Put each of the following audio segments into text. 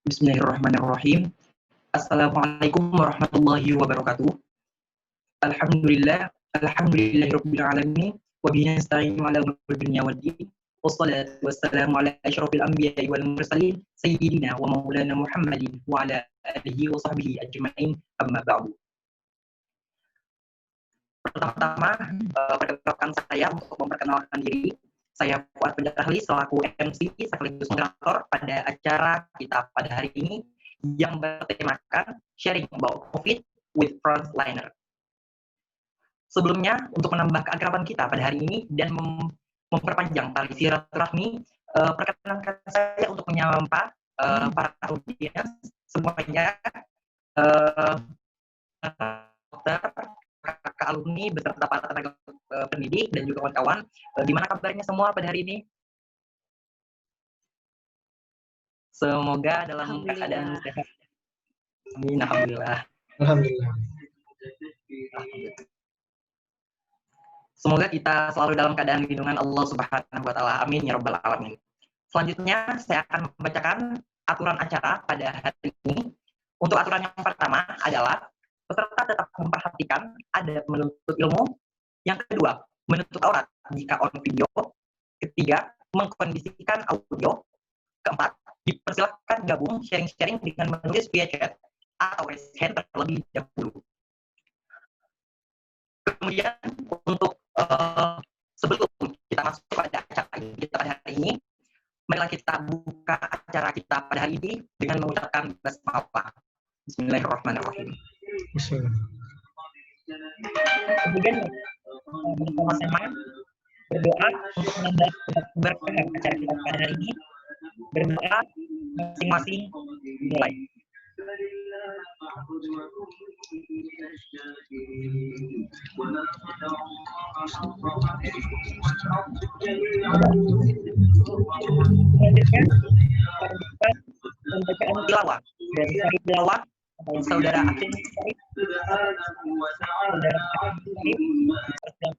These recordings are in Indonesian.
Bismillahirrahmanirrahim. Assalamualaikum warahmatullahi wabarakatuh. Alhamdulillahirabbil alamin wa bihi nasta'inu 'ala umuri dunya waddin. Wassalatu wassalamu 'ala asyrofil anbiya'i wal mursalin sayyidina wa maulana Muhammadin wa 'ala alihi wa sahbihi ajma'in, amma ba'du. Pertama-tama, perkenalkan saya untuk memperkenalkan diri. Saya Fuad Penjahli selaku MC sekaligus moderator pada acara kita pada hari ini yang bertemakan sharing about COVID with frontliner. Sebelumnya, untuk menambah keakraban kita pada hari ini dan memperpanjang tali silaturahmi, perkenalkan saya untuk menyapa para audiens semuanya, dokter, kakak alumni beserta para tenaga pendidik dan juga kawan-kawan. Gimana kabarnya semua pada hari ini? Semoga dalam keadaan sehat. Amin, alhamdulillah. Alhamdulillah. Semoga kita selalu dalam keadaan lindungan Allah Subhanahu wa taala. Amin ya rabbal alamin. Selanjutnya saya akan membacakan aturan acara pada hari ini. Untuk aturan yang pertama adalah peserta tetap memperhatikan adab menuntut ilmu. Yang kedua, menutup aurat jika on video. Ketiga, mengkondisikan audio. Keempat, dipersilakan gabung sharing-sharing dengan menulis via chat atau raise hand terlebih dahulu. Kemudian untuk sebelum kita masuk pada acara kita pada hari ini, marilah kita buka acara kita pada hari ini dengan mengucapkan basmalah. Bismillahirrahmanirrahim. Kemudian bersama-sama berdoa untuk menambah keberkahan acara kita pada hari ini. Berdoa masing-masing mulai. Selanjutnya pembacaan tilawah dari Syarif Tilawah saudara Akin Syarif. Saudara Akin Syarif.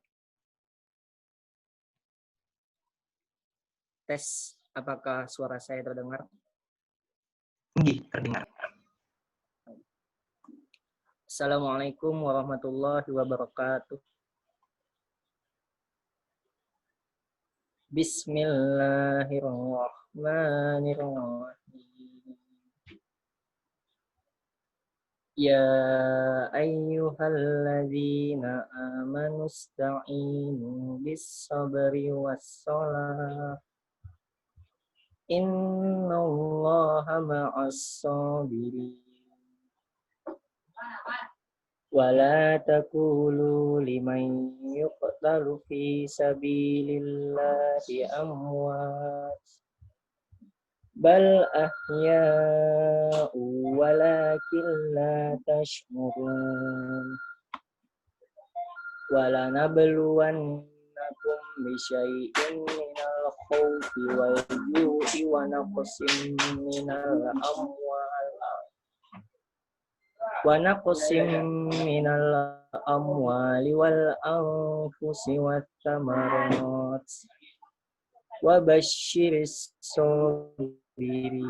Tes, apakah suara saya terdengar? Terdengar. Assalamualaikum warahmatullahi wabarakatuh. Bismillahirrahmanirrahim. Ya ayyuhalladzina amanu ista'inu bis-sabri was-shalah. Innallaha ma'as-sabirin. Wala taqulu liman yuqtalu fi sabilillahi amwat bal ahya'u walakin la tash'urun. Wala nabluwannakum bisyai'in minal khawfi wal ju'i wa naqsin minal amwali wal anfusi wat tamarat wa basyiris sabirin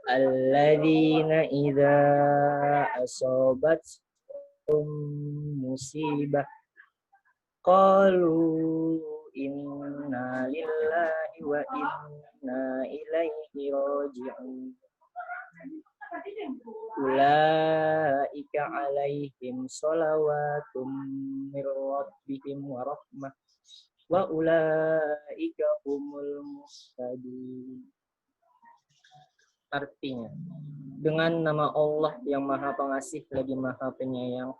alladzina idza asabathum musibah qalu inna lillahi wa inna ilaihi raji'un. Ulaika alaihim sholawatun mir rabbihim wa rahmah wa ulaika humul muhtadun. Artinya, dengan nama Allah yang Maha Pengasih lagi Maha Penyayang,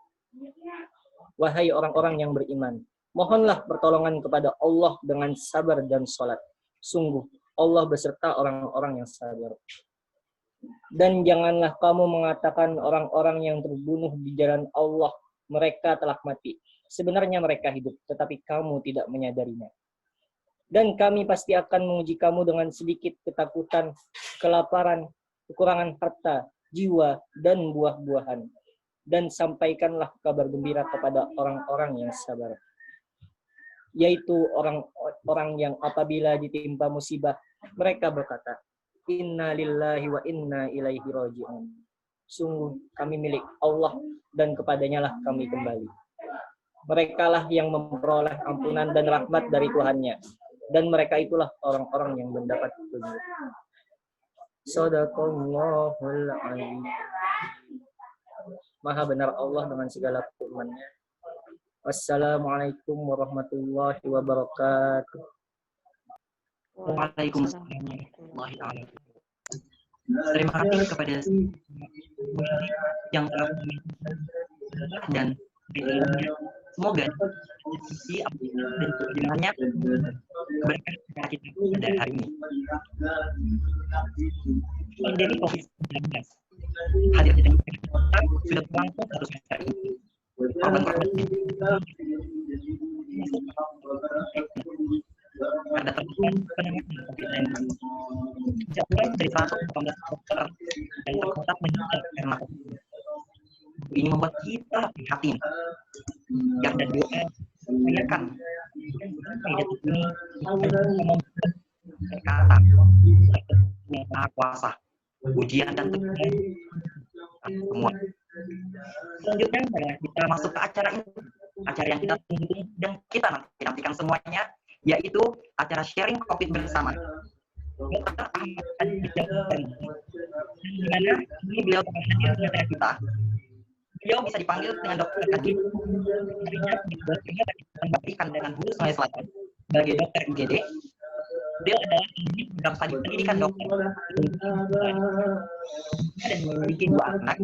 wahai orang-orang yang beriman, mohonlah pertolongan kepada Allah dengan sabar dan sholat. Sungguh Allah beserta orang-orang yang sabar. Dan janganlah kamu mengatakan orang-orang yang terbunuh di jalan Allah mereka telah mati. Sebenarnya mereka hidup, tetapi kamu tidak menyadarinya. Dan kami pasti akan menguji kamu dengan sedikit ketakutan, kelaparan, kekurangan harta, jiwa, dan buah-buahan. Dan sampaikanlah kabar gembira kepada orang-orang yang sabar. Yaitu orang-orang yang apabila ditimpa musibah, mereka berkata, Inna lillahi wa inna ilaihi raji'un. Sungguh kami milik Allah dan kepadanya lah kami kembali. Merekalah yang memperoleh ampunan dan rahmat dari Tuhannya. Dan mereka itulah orang-orang yang mendapat petunjuk. Shadaqallahul adzim. Maha benar Allah dengan segala firman-Nya. Wassalamualaikum warahmatullahi wabarakatuh. Waalaikumsalam warahmatullahi wabarakatuh. Terima kasih kepada yang telah dan semoga isi dan perjalanannya berkah kita pada hari ini. Pandemi COVID-19 hadir di tengah kita sudah berlangsung 1 semester ini. Korban-korban ada terdapat penanganan COVID-19. Sejak mulai dari 118 dokter dan terkotak meninggal karena COVID. Ini membuat kita prihatin. Yang dan doa mengingatkan sampai detik ini berkata yang Maha Kuasa, ujian dan teguran semua. Selanjutnya kita masuk ke acara ini, acara yang kita tunggu dan kita nantikan semuanya, yaitu acara sharing COVID bersama. Dr. Ahmad Adi di mana ini beliau telah hadir di antara kita. Beliau bisa dipanggil dengan Dokter Adi. Harinya dokternya kita berikan dengan Hulu Sungai Selatan sebagai dokter IGD. Beliau adalah alumni program studi pendidikan dokter dan memiliki 2 anak.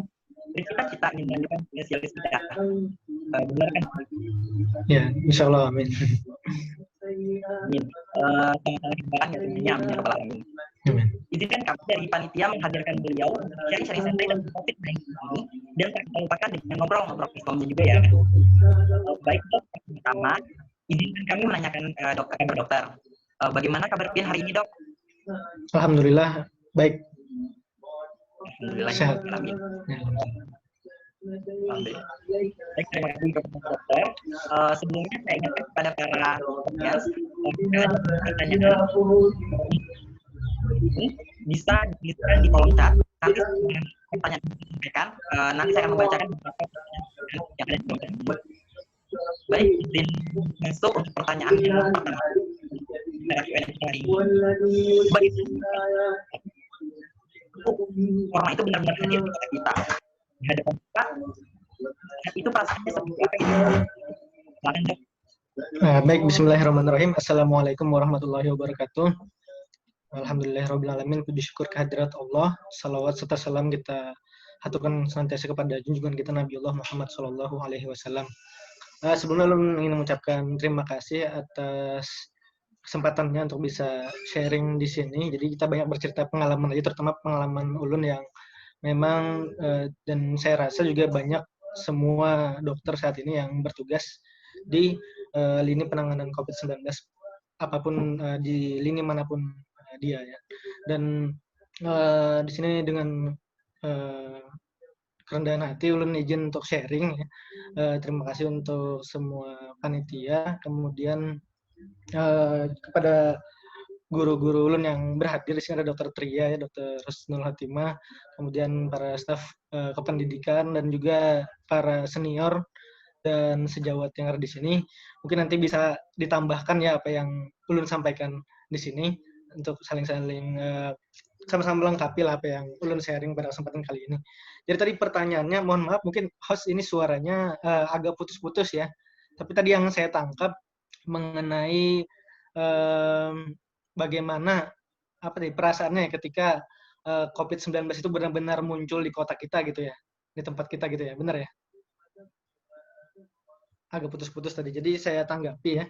Bercita-cita ingin melanjutkan spesialis kita. Benar kan? Ya, insya Allah, amin. Amin. Sama-sama himbawan ya tentunya, amin ya rabbal alamin. Izinkan kami dari panitia menghadirkan beliau sharing-sharing santai dan COVID-19 ini, dan tak kita lupakan dengan ngobrol-ngobrol Islamnya juga ya. Baik dok, pertama izinkan kami menanyakan dokter, bagaimana kabar Pian hari ini dok? Alhamdulillah baik. Alhamdulillah Sehat. Amin. Alhamdulillah. Baik, terima kasih kepada dokter. Sebelumnya saya ingatkan kepada para audiens, jika ada pertanyaan bisa dituliskan di kolom chat. Nanti pertanyaan yang disampaikan, nanti saya akan membacakan beberapa pertanyaan yang ada di kolom chat. Baik, izin masuk untuk pertanyaan yang pertama. Baik, corona itu benar-benar hadir di kota kita. Di hadapan kita, itu perasaannya seperti apa itu? Silakan dok. Baik, bismillahirrahmanirrahim. Assalamualaikum warahmatullahi wabarakatuh. Alhamdulillahirrahmanirrahim. Puji syukur kehadirat Allah. Salawat serta salam kita haturkan senantiasa kepada junjungan kita Nabi Allah Muhammad SAW. Sebelumnya ingin mengucapkan terima kasih atas kesempatannya untuk bisa sharing di sini. Jadi kita banyak bercerita pengalaman aja, terutama pengalaman ulun yang memang dan saya rasa juga banyak semua dokter saat ini yang bertugas di lini penanganan COVID-19 apapun di lini manapun dia ya. Dan di sini dengan kerendahan hati ulun izin untuk sharing ya. Terima kasih untuk semua panitia, kemudian kepada guru-guru ulun yang berhadir di sini ada Dr. Tria, ya, Dr. Husnul Hatimah, kemudian para staf kependidikan dan juga para senior dan sejawat yang ada di sini. Mungkin nanti bisa ditambahkan ya apa yang ulun sampaikan di sini untuk saling-saling sama-sama melengkapi lah apa yang ulun sharing pada kesempatan kali ini. Jadi tadi pertanyaannya, mohon maaf mungkin host ini suaranya agak putus-putus ya. Tapi tadi yang saya tangkap mengenai bagaimana apa nih perasaannya ketika COVID-19 itu benar-benar muncul di kota kita gitu ya, di tempat kita gitu ya, benar ya? Agak putus-putus tadi, jadi saya tanggapi ya.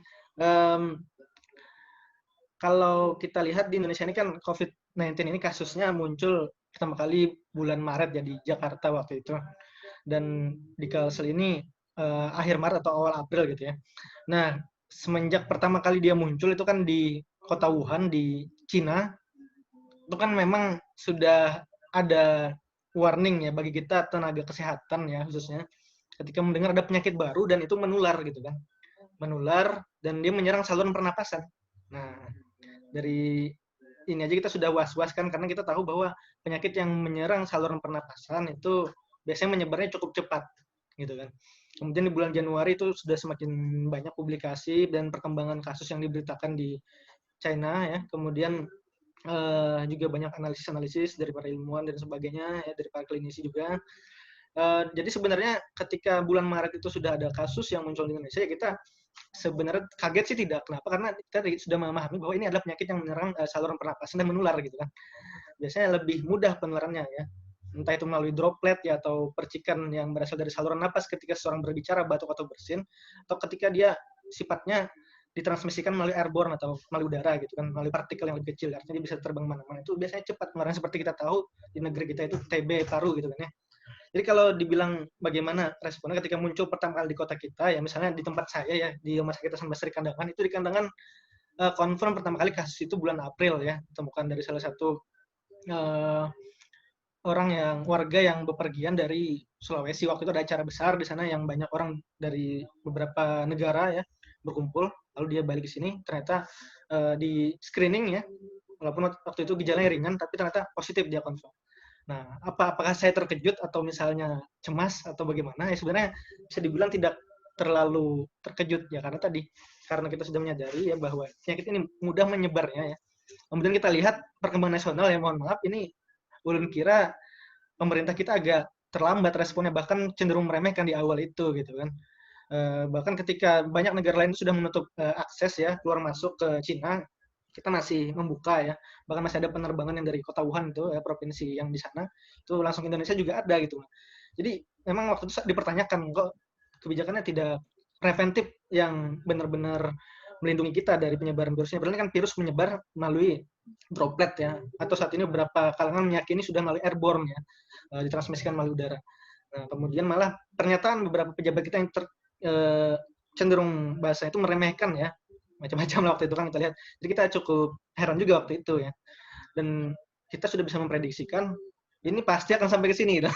Kalau kita lihat di Indonesia ini kan COVID-19 ini kasusnya muncul pertama kali bulan Maret ya di Jakarta waktu itu, dan di Kalsel ini akhir Maret atau awal April gitu ya. Nah, semenjak pertama kali dia muncul itu kan di kota Wuhan di Cina, itu kan memang sudah ada warning ya bagi kita tenaga kesehatan ya khususnya ketika mendengar ada penyakit baru dan itu menular gitu kan, menular dan dia menyerang saluran pernapasan. Nah, dari ini aja kita sudah was-was kan, karena kita tahu bahwa penyakit yang menyerang saluran pernapasan itu biasanya menyebarnya cukup cepat, gitu kan. Kemudian di bulan Januari itu sudah semakin banyak publikasi dan perkembangan kasus yang diberitakan di China ya. Kemudian juga banyak analisis-analisis dari para ilmuwan dan sebagainya, ya, dari para klinisi juga. Jadi sebenarnya ketika bulan Maret itu sudah ada kasus yang muncul di Indonesia, ya kita sebenarnya kaget sih tidak. Kenapa? Karena kita sudah memahami bahwa ini adalah penyakit yang menyerang saluran pernapasan dan menular gitu kan. Biasanya lebih mudah penularannya ya. Entah itu melalui droplet ya atau percikan yang berasal dari saluran napas ketika seseorang berbicara, batuk atau bersin, atau ketika dia sifatnya ditransmisikan melalui airborne atau melalui udara gitu kan, melalui partikel yang lebih kecil, artinya dia bisa terbang mana-mana. Itu biasanya cepat penularannya, seperti kita tahu di negeri kita itu TB paru gitu kan ya. Jadi kalau dibilang bagaimana responnya ketika muncul pertama kali di kota kita, ya misalnya di tempat saya ya, di Rumah Sakit Hasan Basri Kandangan, itu di Kandangan confirm pertama kali kasus itu bulan April ya, ditemukan dari salah satu warga yang bepergian dari Sulawesi. Waktu itu ada acara besar di sana yang banyak orang dari beberapa negara ya berkumpul, lalu dia balik ke sini, ternyata di screening ya, walaupun waktu itu gejalanya ringan, tapi ternyata positif dia confirm. Nah, apakah saya terkejut atau misalnya cemas atau bagaimana? Ya sebenarnya bisa dibilang tidak terlalu terkejut ya, karena kita sudah menyadari ya bahwa penyakit ini mudah menyebarnya ya. Kemudian kita lihat perkembangan nasional ya, mohon maaf ini ulun kira pemerintah kita agak terlambat responnya, bahkan cenderung meremehkan di awal itu gitu kan. Bahkan ketika banyak negara lain sudah menutup akses ya keluar masuk ke Cina, kita masih membuka ya, bahkan masih ada penerbangan yang dari kota Wuhan itu ya, provinsi yang di sana itu langsung ke Indonesia juga ada gitu. Jadi memang waktu itu dipertanyakan kok kebijakannya tidak preventif yang benar-benar melindungi kita dari penyebaran virusnya. Berarti kan virus menyebar melalui droplet ya, atau saat ini beberapa kalangan meyakini sudah melalui airborne ya, ditransmisikan melalui udara. Nah, kemudian malah pernyataan beberapa pejabat kita yang cenderung bahasa itu meremehkan ya, macam-macam lah waktu itu kan kita lihat. Jadi kita cukup heran juga waktu itu ya. Dan kita sudah bisa memprediksikan ini pasti akan sampai ke sini gitu.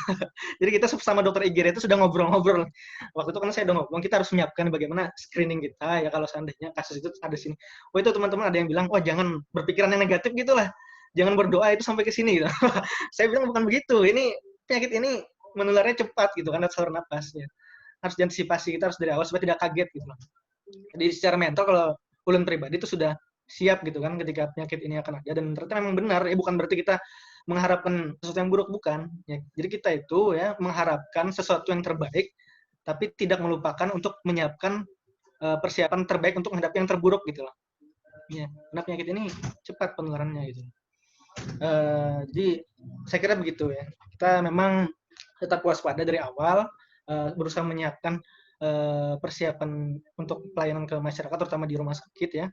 Jadi kita sama dokter IGD itu sudah ngobrol-ngobrol. Waktu itu kan saya udah ngomong kita harus menyiapkan bagaimana screening kita ya kalau seandainya kasus itu ada sini. Oh itu teman-teman ada yang bilang, "Wah, jangan berpikiran yang negatif gitu lah. Jangan berdoa itu sampai ke sini." Gitu. Saya bilang bukan begitu. Ini penyakit ini menularnya cepat gitu kan, saluran napas ya. Harus diantisipasi, kita harus dari awal supaya tidak kaget gitu. Jadi secara mental kalau ulun pribadi itu sudah siap gitu kan ketika penyakit ini akan ada, dan ternyata memang benar ya, bukan berarti kita mengharapkan sesuatu yang buruk, bukan ya. Jadi kita itu ya mengharapkan sesuatu yang terbaik tapi tidak melupakan untuk menyiapkan persiapan terbaik untuk menghadapi yang terburuk gitu loh ya, karena penyakit ini cepat penularannya gitu. Jadi saya kira begitu ya, kita memang tetap waspada dari awal, berusaha menyiapkan persiapan untuk pelayanan ke masyarakat terutama di rumah sakit ya.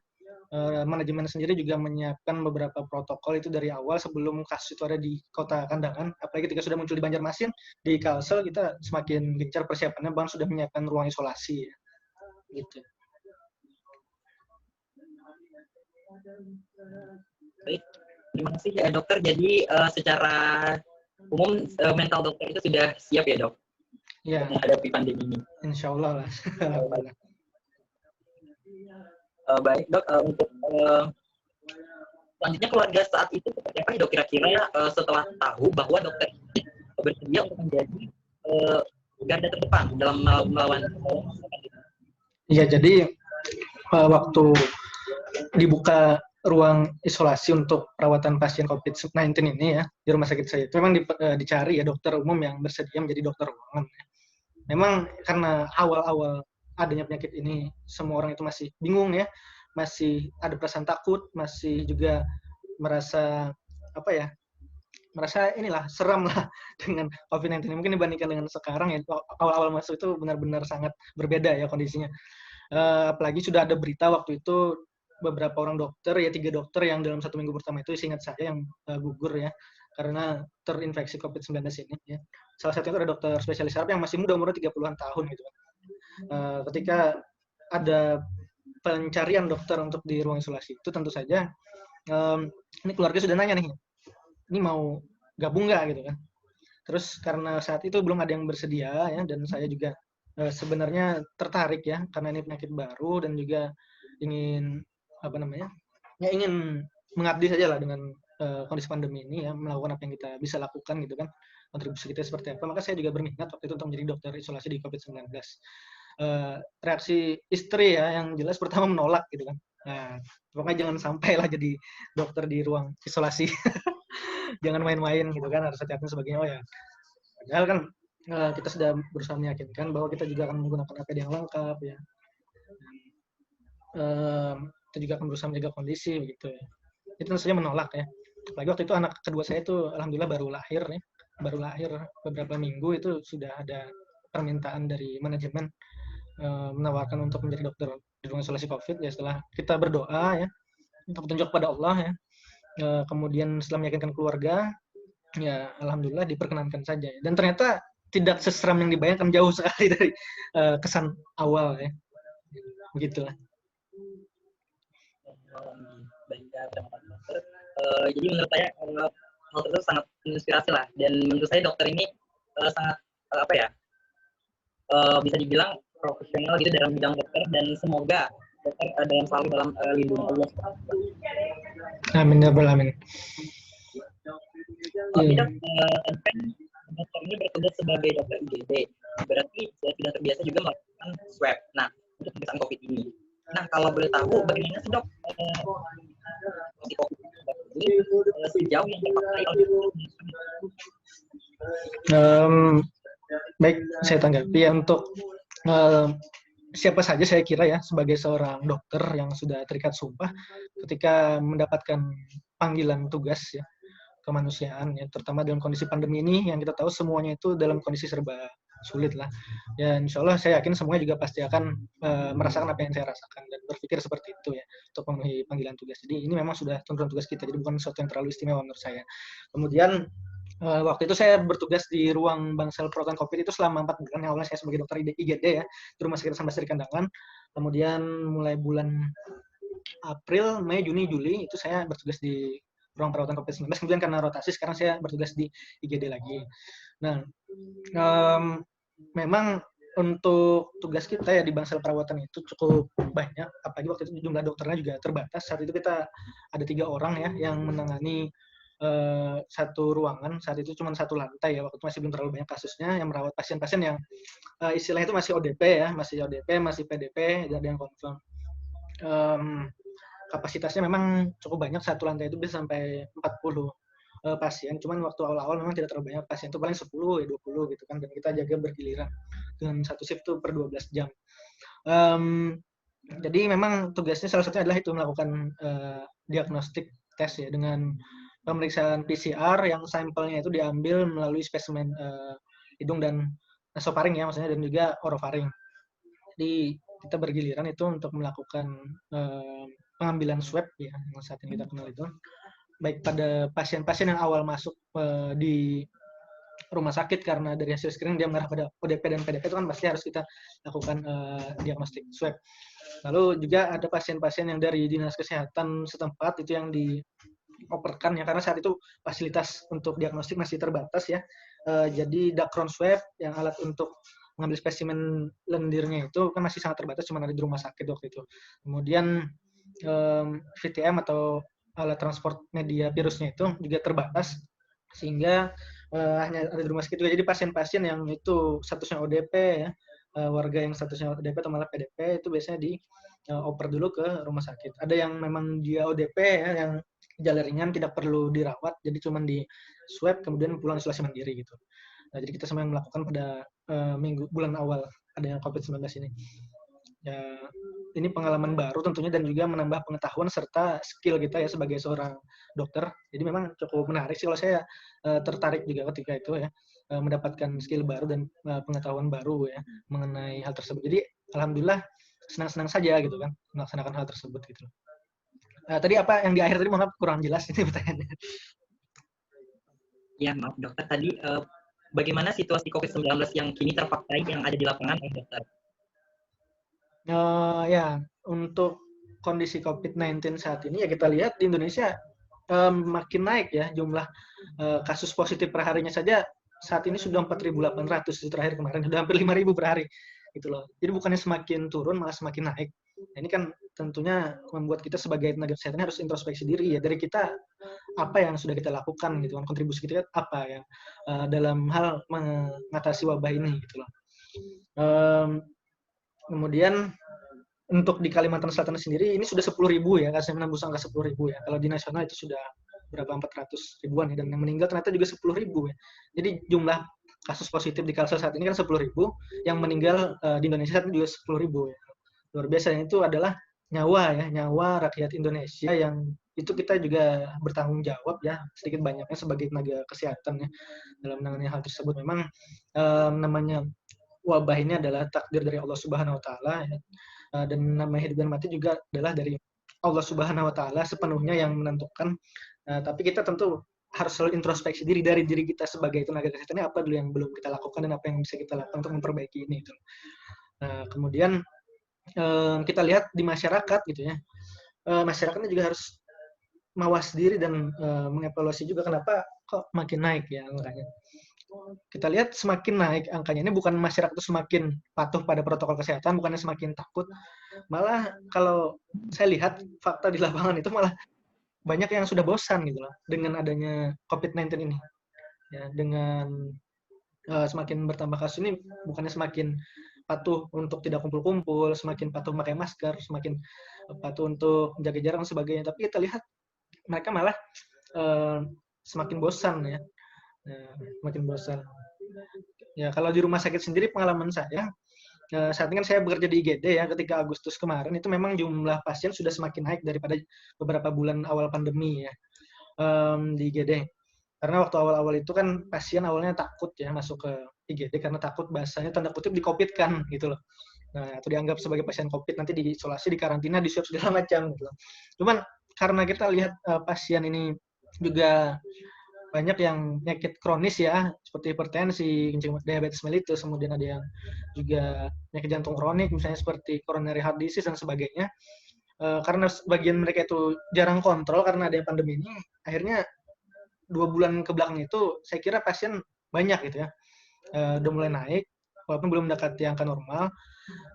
Manajemen sendiri juga menyiapkan beberapa protokol itu dari awal sebelum kasus itu ada di kota Kandangan. Apalagi ketika sudah muncul di Banjarmasin, di Kalsel kita semakin gencar persiapannya, bahkan sudah menyiapkan ruang isolasi ya. Gitu. Baik, terima kasih ya dokter. Jadi secara umum mental dokter itu sudah siap ya dok? Ya. Menghadapi pandemi ini. Insya Allah lah. Baik dok, untuk selanjutnya keluarga saat itu seperti apa dok kira-kira setelah tahu bahwa dokter bersedia untuk menjadi garda terdepan dalam melawan. Iya, jadi waktu dibuka ruang isolasi untuk perawatan pasien COVID-19 ini ya di rumah sakit saya itu memang dicari ya dokter umum yang bersedia menjadi dokter ruangan. Memang karena awal-awal adanya penyakit ini semua orang itu masih bingung ya, masih ada perasaan takut, masih juga merasa merasa inilah seram lah dengan COVID-19 ini. Mungkin dibandingkan dengan sekarang ya, awal-awal masuk itu benar-benar sangat berbeda ya kondisinya. Apalagi sudah ada berita waktu itu beberapa orang dokter ya, 3 dokter yang dalam 1 minggu pertama itu seingat saya yang gugur ya karena terinfeksi COVID-19 ini ya. Salah satunya itu ada dokter spesialis saraf yang masih muda, umurnya 30-an tahun gitu. Ketika ada pencarian dokter untuk di ruang isolasi itu tentu saja ini keluarga sudah nanya nih, ini mau gabung nggak gitu kan. Terus karena saat itu belum ada yang bersedia ya, dan saya juga sebenarnya tertarik ya karena ini penyakit baru dan juga ingin ingin mengabdi saja lah dengan kondisi pandemi ini ya, melakukan apa yang kita bisa lakukan gitu kan, kontribusi kita seperti apa. Maka saya juga berminat waktu itu untuk menjadi dokter isolasi di COVID-19. Reaksi istri ya yang jelas pertama menolak gitu kan. Nah, pokoknya jangan sampai lah jadi dokter di ruang isolasi. Jangan main-main gitu kan, harus hati-hati sebagainya. Oh ya, padahal kan kita sudah berusaha meyakinkan bahwa kita juga akan menggunakan APD yang lengkap ya. Kita juga akan berusaha menjaga kondisi begitu ya. Itu tentu saja menolak ya. Apalagi waktu itu anak kedua saya itu alhamdulillah baru lahir beberapa minggu itu sudah ada permintaan dari manajemen menawarkan untuk menjadi dokter di ruang isolasi COVID ya. Setelah kita berdoa ya untuk petunjuk pada Allah ya, kemudian setelah meyakinkan keluarga ya alhamdulillah diperkenankan saja ya. Dan ternyata tidak seseram yang dibayangkan, jauh sekali dari kesan awal ya, begitulah. Baik, terima kasih dokter. Jadi menurut saya hal tersebut sangat menginspirasi lah, dan menurut saya dokter ini sangat bisa dibilang profesional gitu dalam bidang dokter, dan semoga dokter selalu dalam lindungan Allah. Amin ya rabbal alamin. Tapi dok, dokter ini bertugas sebagai dokter IGD, berarti sudah terbiasa juga melakukan swab. Nah, untuk pemeriksaan COVID ini. Nah, kalau boleh tahu, bagaimana sih dok COVID ini sejauh yang dipakai oleh baik, saya tanggapi ya untuk siapa saja saya kira ya sebagai seorang dokter yang sudah terikat sumpah ketika mendapatkan panggilan tugas ya kemanusiaan ya, terutama dalam kondisi pandemi ini yang kita tahu semuanya itu dalam kondisi serba sulit lah. Ya insya Allah saya yakin semuanya juga pasti akan merasakan apa yang saya rasakan dan berpikir seperti itu ya untuk memenuhi panggilan tugas. Jadi ini memang sudah tuntutan tugas kita, jadi bukan sesuatu yang terlalu istimewa menurut saya. Kemudian waktu itu saya bertugas di ruang bangsal perawatan COVID itu selama 4 bulan. Yang awalnya saya sebagai dokter IGD ya di Rumah Sakit Hasan Basri Kandangan. Kemudian mulai bulan April, Mei, Juni, Juli itu saya bertugas di ruang perawatan COVID-19. Kemudian karena rotasi sekarang saya bertugas di IGD lagi. Nah, memang untuk tugas kita ya di bangsal perawatan itu cukup banyak. Apalagi waktu itu jumlah dokternya juga terbatas. Saat itu kita ada 3 orang ya yang menangani satu ruangan. Saat itu cuma 1 lantai ya, waktu itu masih belum terlalu banyak kasusnya, yang merawat pasien-pasien yang istilahnya itu masih ODP ya, masih PDP, ada yang confirm. Kapasitasnya memang cukup banyak, 1 lantai itu bisa sampai 40 pasien, cuman waktu awal-awal memang tidak terlalu banyak pasien, itu paling 10 ya 20 gitu kan, dan kita jaga bergiliran dengan 1 shift itu per 12 jam. Jadi memang tugasnya salah satunya adalah itu melakukan diagnostik tes ya dengan pemeriksaan PCR yang sampelnya itu diambil melalui spesimen hidung dan nasofaring ya maksudnya, dan juga orofaring. Jadi kita bergiliran itu untuk melakukan pengambilan swab ya yang saat ini kita kenal itu, baik pada pasien-pasien yang awal masuk di rumah sakit karena dari hasil screening dia mengarah pada ODP dan PDP, itu kan pasti harus kita lakukan diagnostik swab. Lalu juga ada pasien-pasien yang dari dinas kesehatan setempat itu yang dioperkan ya, karena saat itu fasilitas untuk diagnostik masih terbatas ya. Jadi Dacron swab yang alat untuk mengambil spesimen lendirnya itu kan masih sangat terbatas, cuma ada di rumah sakit waktu itu. Kemudian VTM atau alat transport media virusnya itu juga terbatas, sehingga hanya ada di rumah sakit juga. Jadi pasien-pasien yang itu statusnya ODP ya, warga yang statusnya ODP atau malah PDP itu biasanya dioper dulu ke rumah sakit. Ada yang memang dia ODP ya, yang gejala ringan tidak perlu dirawat, jadi cuma di swab kemudian pulang isolasi mandiri gitu. Nah, jadi kita semua yang melakukan pada bulan awal ada yang COVID-19 ini. Ya, ini pengalaman baru tentunya dan juga menambah pengetahuan serta skill kita ya sebagai seorang dokter. Jadi memang cukup menarik sih, kalau saya tertarik juga ketika itu ya, mendapatkan skill baru dan pengetahuan baru ya mengenai hal tersebut. Jadi alhamdulillah senang-senang saja gitu kan melaksanakan hal tersebut gitu. Tadi apa yang di akhir tadi mohon maaf kurang jelas ini pertanyaannya. Ya maaf dokter, tadi bagaimana situasi COVID-19 yang kini terpakai yang ada di lapangan dokter? Ya, untuk kondisi COVID-19 saat ini ya kita lihat di Indonesia makin naik ya jumlah kasus positif per harinya saja saat ini sudah 4.800 itu terakhir kemarin, sudah hampir 5.000 per hari gitu loh. Jadi bukannya semakin turun malah semakin naik. Nah, ini kan tentunya membuat kita sebagai tenaga kesehatan harus introspeksi diri ya, dari kita apa yang sudah kita lakukan gitu kan, kontribusi kita apa ya dalam hal mengatasi wabah ini gitu loh. Kemudian untuk di Kalimantan Selatan sendiri ini sudah 10.000 ya, kasusnya menembus angka 10.000 ya. Kalau di nasional itu sudah berapa 400 ribuan ya, dan yang meninggal ternyata juga 10.000 ya. Jadi jumlah kasus positif di Kalsel saat ini kan 10.000, yang meninggal di Indonesia saat ini juga 10.000 ya. Luar biasa, itu adalah nyawa ya, nyawa rakyat Indonesia yang itu kita juga bertanggung jawab ya, sedikit banyaknya sebagai tenaga kesehatan ya dalam menangani hal tersebut. Memang namanya wabah ini adalah takdir dari Allah Subhanahu wa taala ya. Dan namanya hidup dan mati juga adalah dari Allah Subhanahu wa taala sepenuhnya yang menentukan. Tapi kita tentu harus selalu introspeksi diri dari diri kita sebagai tenaga kesehatan, apa dulu yang belum kita lakukan dan apa yang bisa kita lakukan untuk memperbaiki ini itu. Kemudian kita lihat di masyarakat gitu ya. Masyarakatnya juga harus mawas diri dan mengevaluasi juga kenapa kok makin naik ya angkanya. Kita lihat semakin naik angkanya ini bukan masyarakat itu semakin patuh pada protokol kesehatan, bukannya semakin takut. Malah kalau saya lihat fakta di lapangan itu malah banyak yang sudah bosan gitu loh dengan adanya COVID-19 ini. Ya, dengan semakin bertambah kasus ini bukannya semakin patuh untuk tidak kumpul-kumpul, semakin patuh memakai masker, semakin patuh untuk menjaga jarak dan sebagainya. Tapi kita lihat mereka malah semakin bosan ya. Makin bosan. Ya kalau di rumah sakit sendiri pengalaman saya, saat ini kan saya bekerja di IGD ya, ketika Agustus kemarin itu memang jumlah pasien sudah semakin naik daripada beberapa bulan awal pandemi ya di IGD. Karena waktu awal-awal itu kan pasien awalnya takut ya masuk ke IGD karena takut bahasanya tanda kutip di-COVID-kan gitu loh. Nah, atau dianggap sebagai pasien COVID, nanti diisolasi, dikarantina, diswab segala macam gitu loh. Cuman karena kita lihat pasien ini juga banyak yang penyakit kronis ya, seperti hipertensi, diabetes mellitus, kemudian ada yang juga penyakit jantung kronik, misalnya seperti coronary heart disease dan sebagainya. Karena sebagian mereka itu jarang kontrol karena ada pandemi ini, akhirnya 2 bulan ke belakang itu saya kira pasien banyak gitu ya. Udah mulai naik, walaupun belum mendekati angka normal.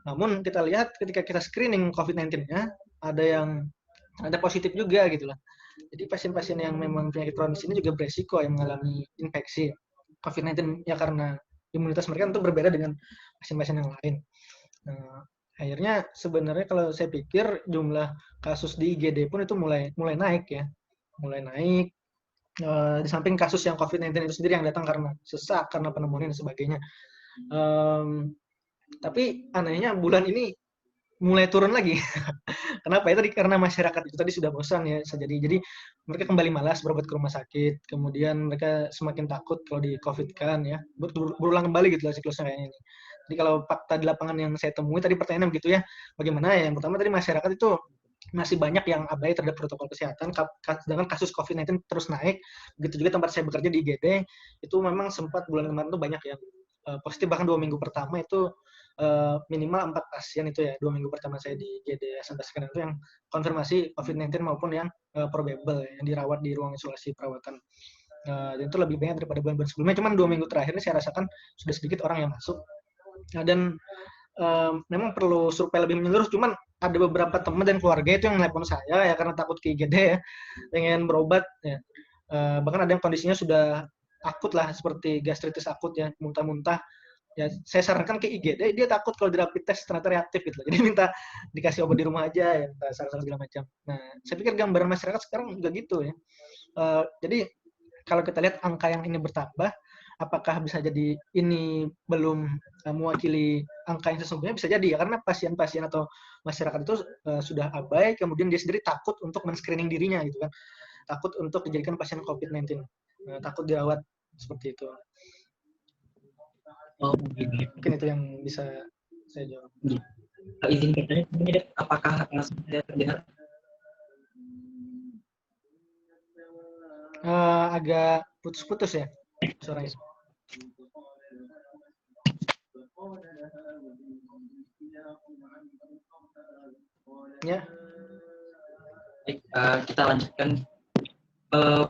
Namun kita lihat ketika kita screening COVID-19-nya, ada positif juga gitu lah. Jadi pasien-pasien yang memang penyakit kronis ini juga beresiko yang mengalami infeksi COVID-19 ya, karena imunitas mereka tentu berbeda dengan pasien-pasien yang lain. Akhirnya sebenarnya kalau saya pikir jumlah kasus di IGD pun itu mulai naik ya, mulai naik. Di samping kasus yang COVID-19 itu sendiri yang datang karena sesak, karena pneumonia dan sebagainya. Tapi anehnya bulan ini mulai turun lagi. Kenapa? Ya tadi karena masyarakat itu tadi sudah bosan ya, jadi mereka kembali malas berobat ke rumah sakit, kemudian mereka semakin takut kalau di COVID kan ya, berulang kembali gitu lah siklusnya kayaknya ini. Jadi kalau fakta di lapangan yang saya temui tadi pertanyaannya begitu ya, bagaimana ya? Yang pertama tadi masyarakat itu masih banyak yang abai terhadap protokol kesehatan, sedangkan kasus COVID-19 terus naik. Begitu juga tempat saya bekerja di IGD, itu memang sempat bulan kemarin itu banyak yang positif, bahkan 2 minggu pertama itu minimal 4 pasien itu ya, 2 minggu pertama saya di IGD sampai sekarang itu yang konfirmasi COVID-19 maupun yang probable ya, yang dirawat di ruang isolasi perawatan. Dan itu lebih banyak daripada bulan-bulan sebelumnya. Cuman 2 minggu terakhir ini saya rasakan sudah sedikit orang yang masuk. Dan memang perlu survei lebih menyeluruh. Cuman ada beberapa teman dan keluarga itu yang nelpon saya ya karena takut ke IGD ya, pengen berobat ya. Bahkan ada yang kondisinya sudah akut lah, seperti gastritis akut ya, muntah-muntah. Ya, saya sarankan ke IGD, dia takut kalau di rapid test ternyata reaktif gitu. Jadi minta dikasih obat di rumah aja ya, saran-saran segala macam. Nah, saya pikir gambaran masyarakat sekarang juga gitu ya. Jadi kalau kita lihat angka yang ini bertambah, apakah bisa jadi ini belum mewakili angka yang sesungguhnya? Bisa jadi ya, karena pasien-pasien atau masyarakat itu sudah abai, kemudian dia sendiri takut untuk men-screening dirinya gitu kan. Takut untuk dijadikan pasien COVID-19. Takut dirawat seperti itu. Oh, begini. Mungkin itu yang bisa saya jawab. Izin bertanya, apakah sudah terdengar? Agak putus-putus ya suaranya. Ya. Baik, kita lanjutkan.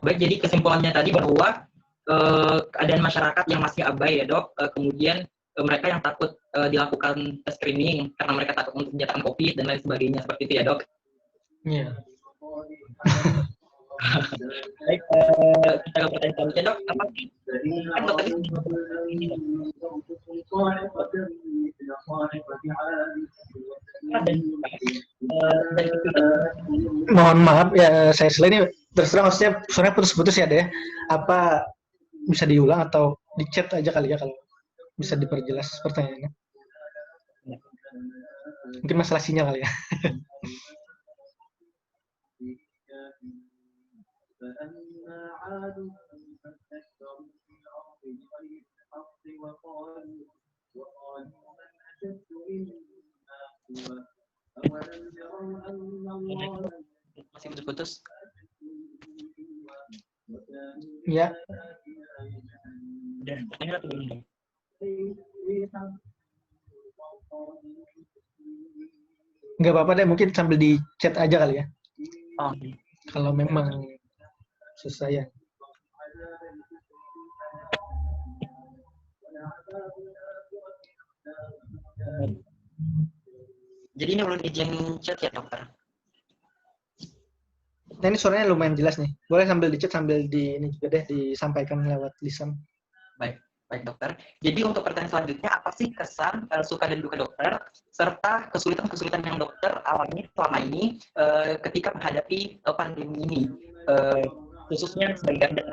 Baik, jadi kesimpulannya tadi bahwa keadaan masyarakat yang masih abai ya dok, kemudian mereka yang takut dilakukan tes screening karena mereka takut untuk dinyatakan COVID dan lain sebagainya, seperti itu ya dok. Iya. Baik, kita ke pertanyaan selanjutnya dok. Apa sih kan dok tadi ini dok? Dan Mohon maaf ya, saya selain ini terus terang maksudnya suaranya putus-putus ya deh. Apa bisa diulang atau di chat aja kali ya kalau bisa diperjelas pertanyaannya. Mungkin masalah sinyal kali ya. masih putus-putus. Ya. Dan pertanyaan atau belum dok? Nggak apa-apa deh, mungkin sambil di chat aja kali ya. Oh, Kalau memang susah ya. jadi ini belum izin chat ya dokter? Nah ini suaranya lumayan jelas nih. Boleh sambil di chat sambil di ini juga deh disampaikan lewat lisan. Baik dokter. Jadi untuk pertanyaan selanjutnya, apa sih kesan, suka dan duka dokter, serta kesulitan-kesulitan yang dokter alami selama ini ketika menghadapi pandemi ini, khususnya sebagai garda.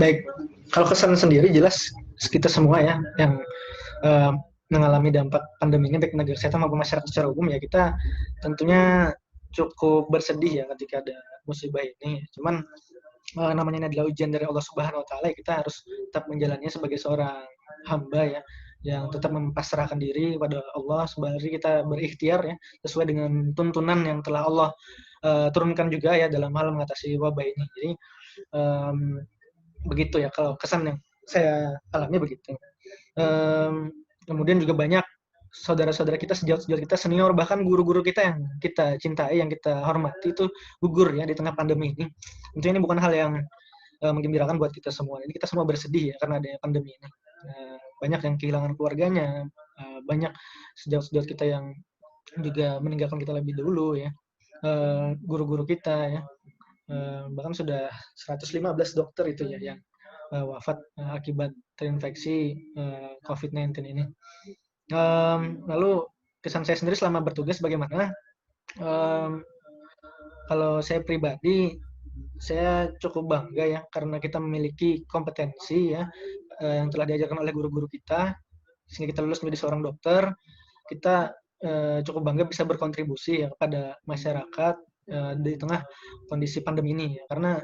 Baik, kalau kesan sendiri jelas kita semua ya yang mengalami dampak pandemi ini baik tenaga kesehatan maupun masyarakat secara umum ya, kita tentunya cukup bersedih ya ketika ada musibah ini. Cuman namanya ini adalah ujian dari Allah Subhanahu wa taala, kita harus tetap menjalannya sebagai seorang hamba ya, yang tetap mempasrahkan diri kepada Allah. Sebenarnya kita berikhtiar ya sesuai dengan tuntunan yang telah Allah turunkan juga ya dalam hal mengatasi wabah ini. Jadi begitu ya kalau kesan yang saya alami begitu. Kemudian juga banyak saudara-saudara kita, sejauh-sejauh kita senior, bahkan guru-guru kita yang kita cintai, yang kita hormati itu gugur ya di tengah pandemi ini. Tentunya ini bukan hal yang menggembirakan buat kita semua. Ini kita semua bersedih ya karena adanya pandemi ini. Banyak yang kehilangan keluarganya, banyak sejauh-sejauh kita yang juga meninggalkan kita lebih dulu ya. Guru-guru kita ya. Bahkan sudah 115 dokter itu ya yang wafat akibat terinfeksi COVID-19 ini. Lalu kesan saya sendiri selama bertugas bagaimana? Kalau saya pribadi, saya cukup bangga ya karena kita memiliki kompetensi ya yang telah diajarkan oleh guru-guru kita sehingga kita lulus menjadi seorang dokter. Kita cukup bangga bisa berkontribusi ya kepada masyarakat di tengah kondisi pandemi ini ya, karena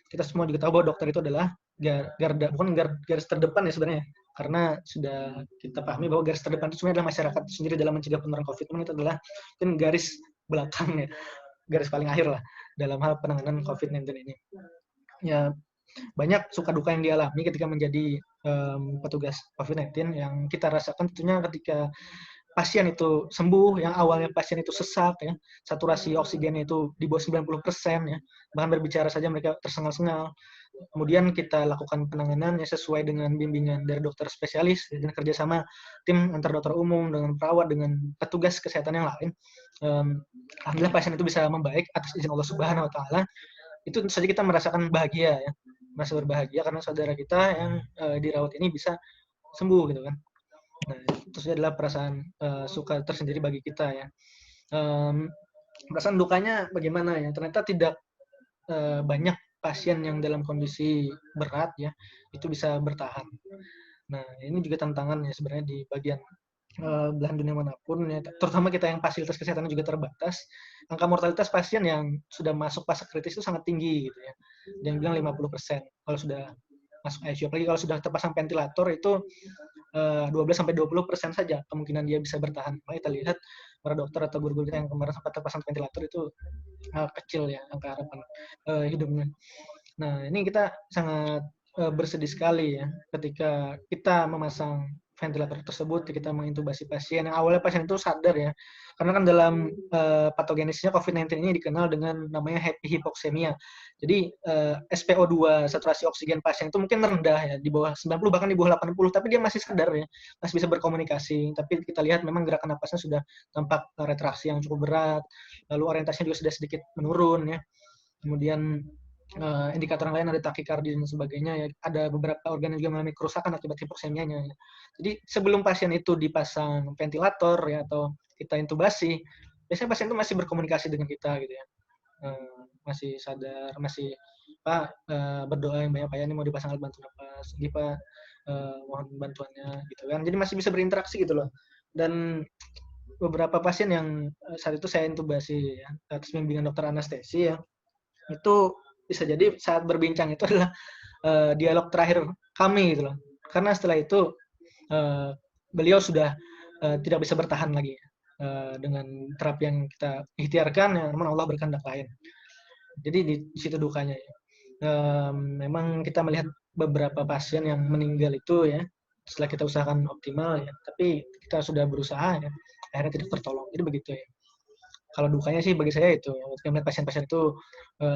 kita semua juga tahu bahwa dokter itu adalah garis terdepan ya sebenarnya, karena sudah kita pahami bahwa garis terdepan itu sebenarnya adalah masyarakat sendiri dalam mencegah penularan COVID. Itu adalah kan garis belakang ya, garis paling akhir lah dalam hal penanganan COVID-19 ini. Ya banyak suka duka yang dialami ketika menjadi petugas COVID-19. Yang kita rasakan tentunya ketika pasien itu sembuh, yang awalnya pasien itu sesak ya, saturasi oksigennya itu di bawah 90% ya, bahkan berbicara saja mereka tersengal-sengal. Kemudian kita lakukan penanganan ya sesuai dengan bimbingan dari dokter spesialis dan kerjasama tim antar dokter umum dengan perawat dengan petugas kesehatan yang lain. Alhamdulillah pasien itu bisa membaik atas izin Allah Subhanahu wa taala. Itu tentu saja kita merasakan bahagia ya, merasa berbahagia karena saudara kita yang dirawat ini bisa sembuh gitu kan. Nah, itu adalah perasaan suka tersendiri bagi kita ya. Perasaan dukanya bagaimana ya? Ternyata tidak banyak pasien yang dalam kondisi berat ya, itu bisa bertahan. Nah, ini juga tantangan ya sebenarnya di bagian belahan dunia manapun ya, terutama kita yang fasilitas kesehatannya juga terbatas. Angka mortalitas pasien yang sudah masuk fase kritis itu sangat tinggi gitu ya. Yang bilang 50% kalau sudah masuk ICU, apalagi kalau sudah terpasang ventilator itu 12-20% saja kemungkinan dia bisa bertahan. Maka kita lihat para dokter atau guru-guru kita yang kemarin sempat terpasang ventilator itu kecil ya angka harapan hidupnya. Nah ini kita sangat bersedih sekali ya ketika kita memasang ventilator tersebut kita mengintubasi pasien. Yang awalnya pasien itu sadar ya, karena kan dalam patogenisnya COVID-19 ini dikenal dengan namanya happy hypoxemia. Jadi SpO2 saturasi oksigen pasien itu mungkin rendah ya, di bawah 90 bahkan di bawah 80, tapi dia masih sadar ya, masih bisa berkomunikasi. Tapi kita lihat memang gerakan napasnya sudah tampak retraksi yang cukup berat, lalu orientasinya juga sudah sedikit menurun ya. Kemudian indikator yang lain ada takikardia dan sebagainya ya. Ada beberapa organ yang juga mengalami kerusakan akibat hipoksemianya ya. Jadi sebelum pasien itu dipasang ventilator ya atau kita intubasi, biasanya pasien itu masih berkomunikasi dengan kita gitu ya. Masih sadar, masih Pak berdoa yang banyak, Pak ya, ini mau dipasang alat bantu napas, ini Pak mohon bantuannya gitu kan. Jadi masih bisa berinteraksi gitu loh. Dan beberapa pasien yang saat itu saya intubasi ya, atas bimbingan dokter anestesi ya, itu bisa jadi saat berbincang itu adalah dialog terakhir kami gitu loh. Karena setelah itu beliau sudah tidak bisa bertahan lagi dengan terapi yang kita ikhtiarkan, yang namun Allah berkehendak lain. Jadi di situ dukanya ya. Memang kita melihat beberapa pasien yang meninggal itu ya, setelah kita usahakan optimal ya, tapi kita sudah berusaha ya, akhirnya tidak tertolong. Jadi begitu ya. Kalau dukanya sih bagi saya itu, ketika melihat pasien-pasien itu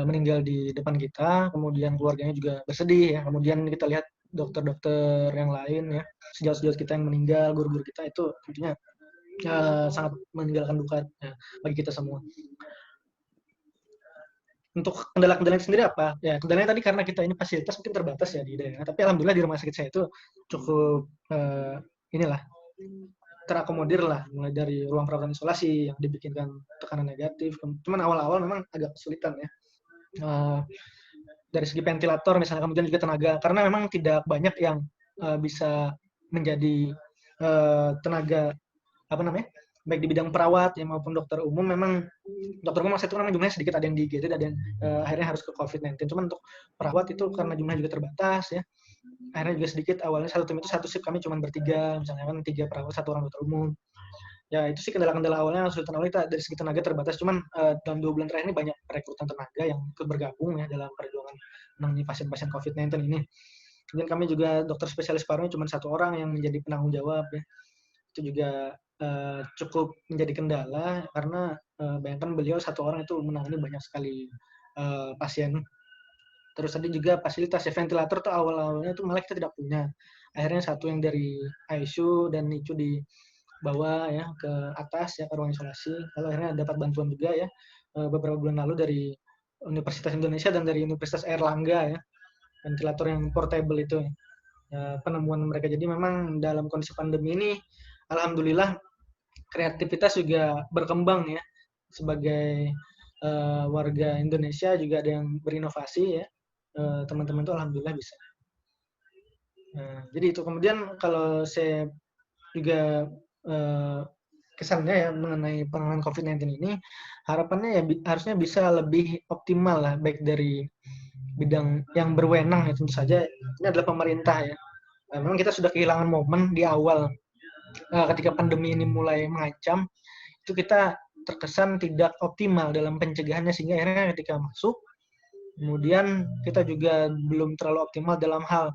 meninggal di depan kita, kemudian keluarganya juga bersedih ya, kemudian kita lihat dokter-dokter yang lain ya, sejawat-sejawat kita yang meninggal, guru-guru kita itu tentunya sangat meninggalkan duka ya, bagi kita semua. Untuk kendala-kendalanya sendiri apa? Ya, kendalanya tadi karena kita ini fasilitas mungkin terbatas ya di daerah, tapi alhamdulillah di rumah sakit saya itu cukup inilah terakomodir lah, mulai dari ruang perawatan isolasi yang dibikinkan tekanan negatif. Cuman awal-awal memang agak kesulitan ya. Dari segi ventilator misalnya, kemudian juga tenaga, karena memang tidak banyak yang bisa menjadi tenaga apa namanya, baik di bidang perawat ya maupun dokter umum. Memang dokter umum itu kan jumlahnya sedikit, ada yang di IGD, ada yang akhirnya harus ke COVID-19. Cuman untuk perawat itu karena jumlahnya juga terbatas ya, akhirnya juga sedikit. Awalnya satu tim itu satu shift kami cuma bertiga, misalnya kan 3 perawat, 1 orang dokter umum. Ya itu sih kendala-kendala awalnya, kesulitan awalnya kita dari segi tenaga terbatas. Cuman dalam 2 bulan terakhir ini banyak rekrutan tenaga yang ikut bergabung ya dalam perjuangan menangani pasien-pasien COVID-19 ini. Kemudian kami juga dokter spesialis parunya cuma 1 orang yang menjadi penanggung jawab ya. Itu juga cukup menjadi kendala karena bayangkan beliau 1 orang itu menangani banyak sekali pasien. Terus tadi juga fasilitas ya, ventilator tuh awal-awalnya tuh malah kita tidak punya. Akhirnya 1 yang dari ICU dan NICU dibawa ya ke atas ya ke ruang isolasi. Lalu akhirnya dapat bantuan juga ya beberapa bulan lalu dari Universitas Indonesia dan dari Universitas Airlangga ya, ventilator yang portable itu ya, penemuan mereka. Jadi memang dalam kondisi pandemi ini alhamdulillah kreativitas juga berkembang ya. Sebagai warga Indonesia juga ada yang berinovasi ya. Teman-teman itu alhamdulillah bisa. Jadi itu. Kemudian kalau saya juga kesannya ya mengenai penanganan COVID-19 ini, harapannya ya harusnya bisa lebih optimal lah, baik dari bidang yang berwenang ya, tentu saja ini adalah pemerintah ya. Memang kita sudah kehilangan momen di awal ketika pandemi ini mulai mengancam, itu kita terkesan tidak optimal dalam pencegahannya, sehingga akhirnya ketika masuk, kemudian kita juga belum terlalu optimal dalam hal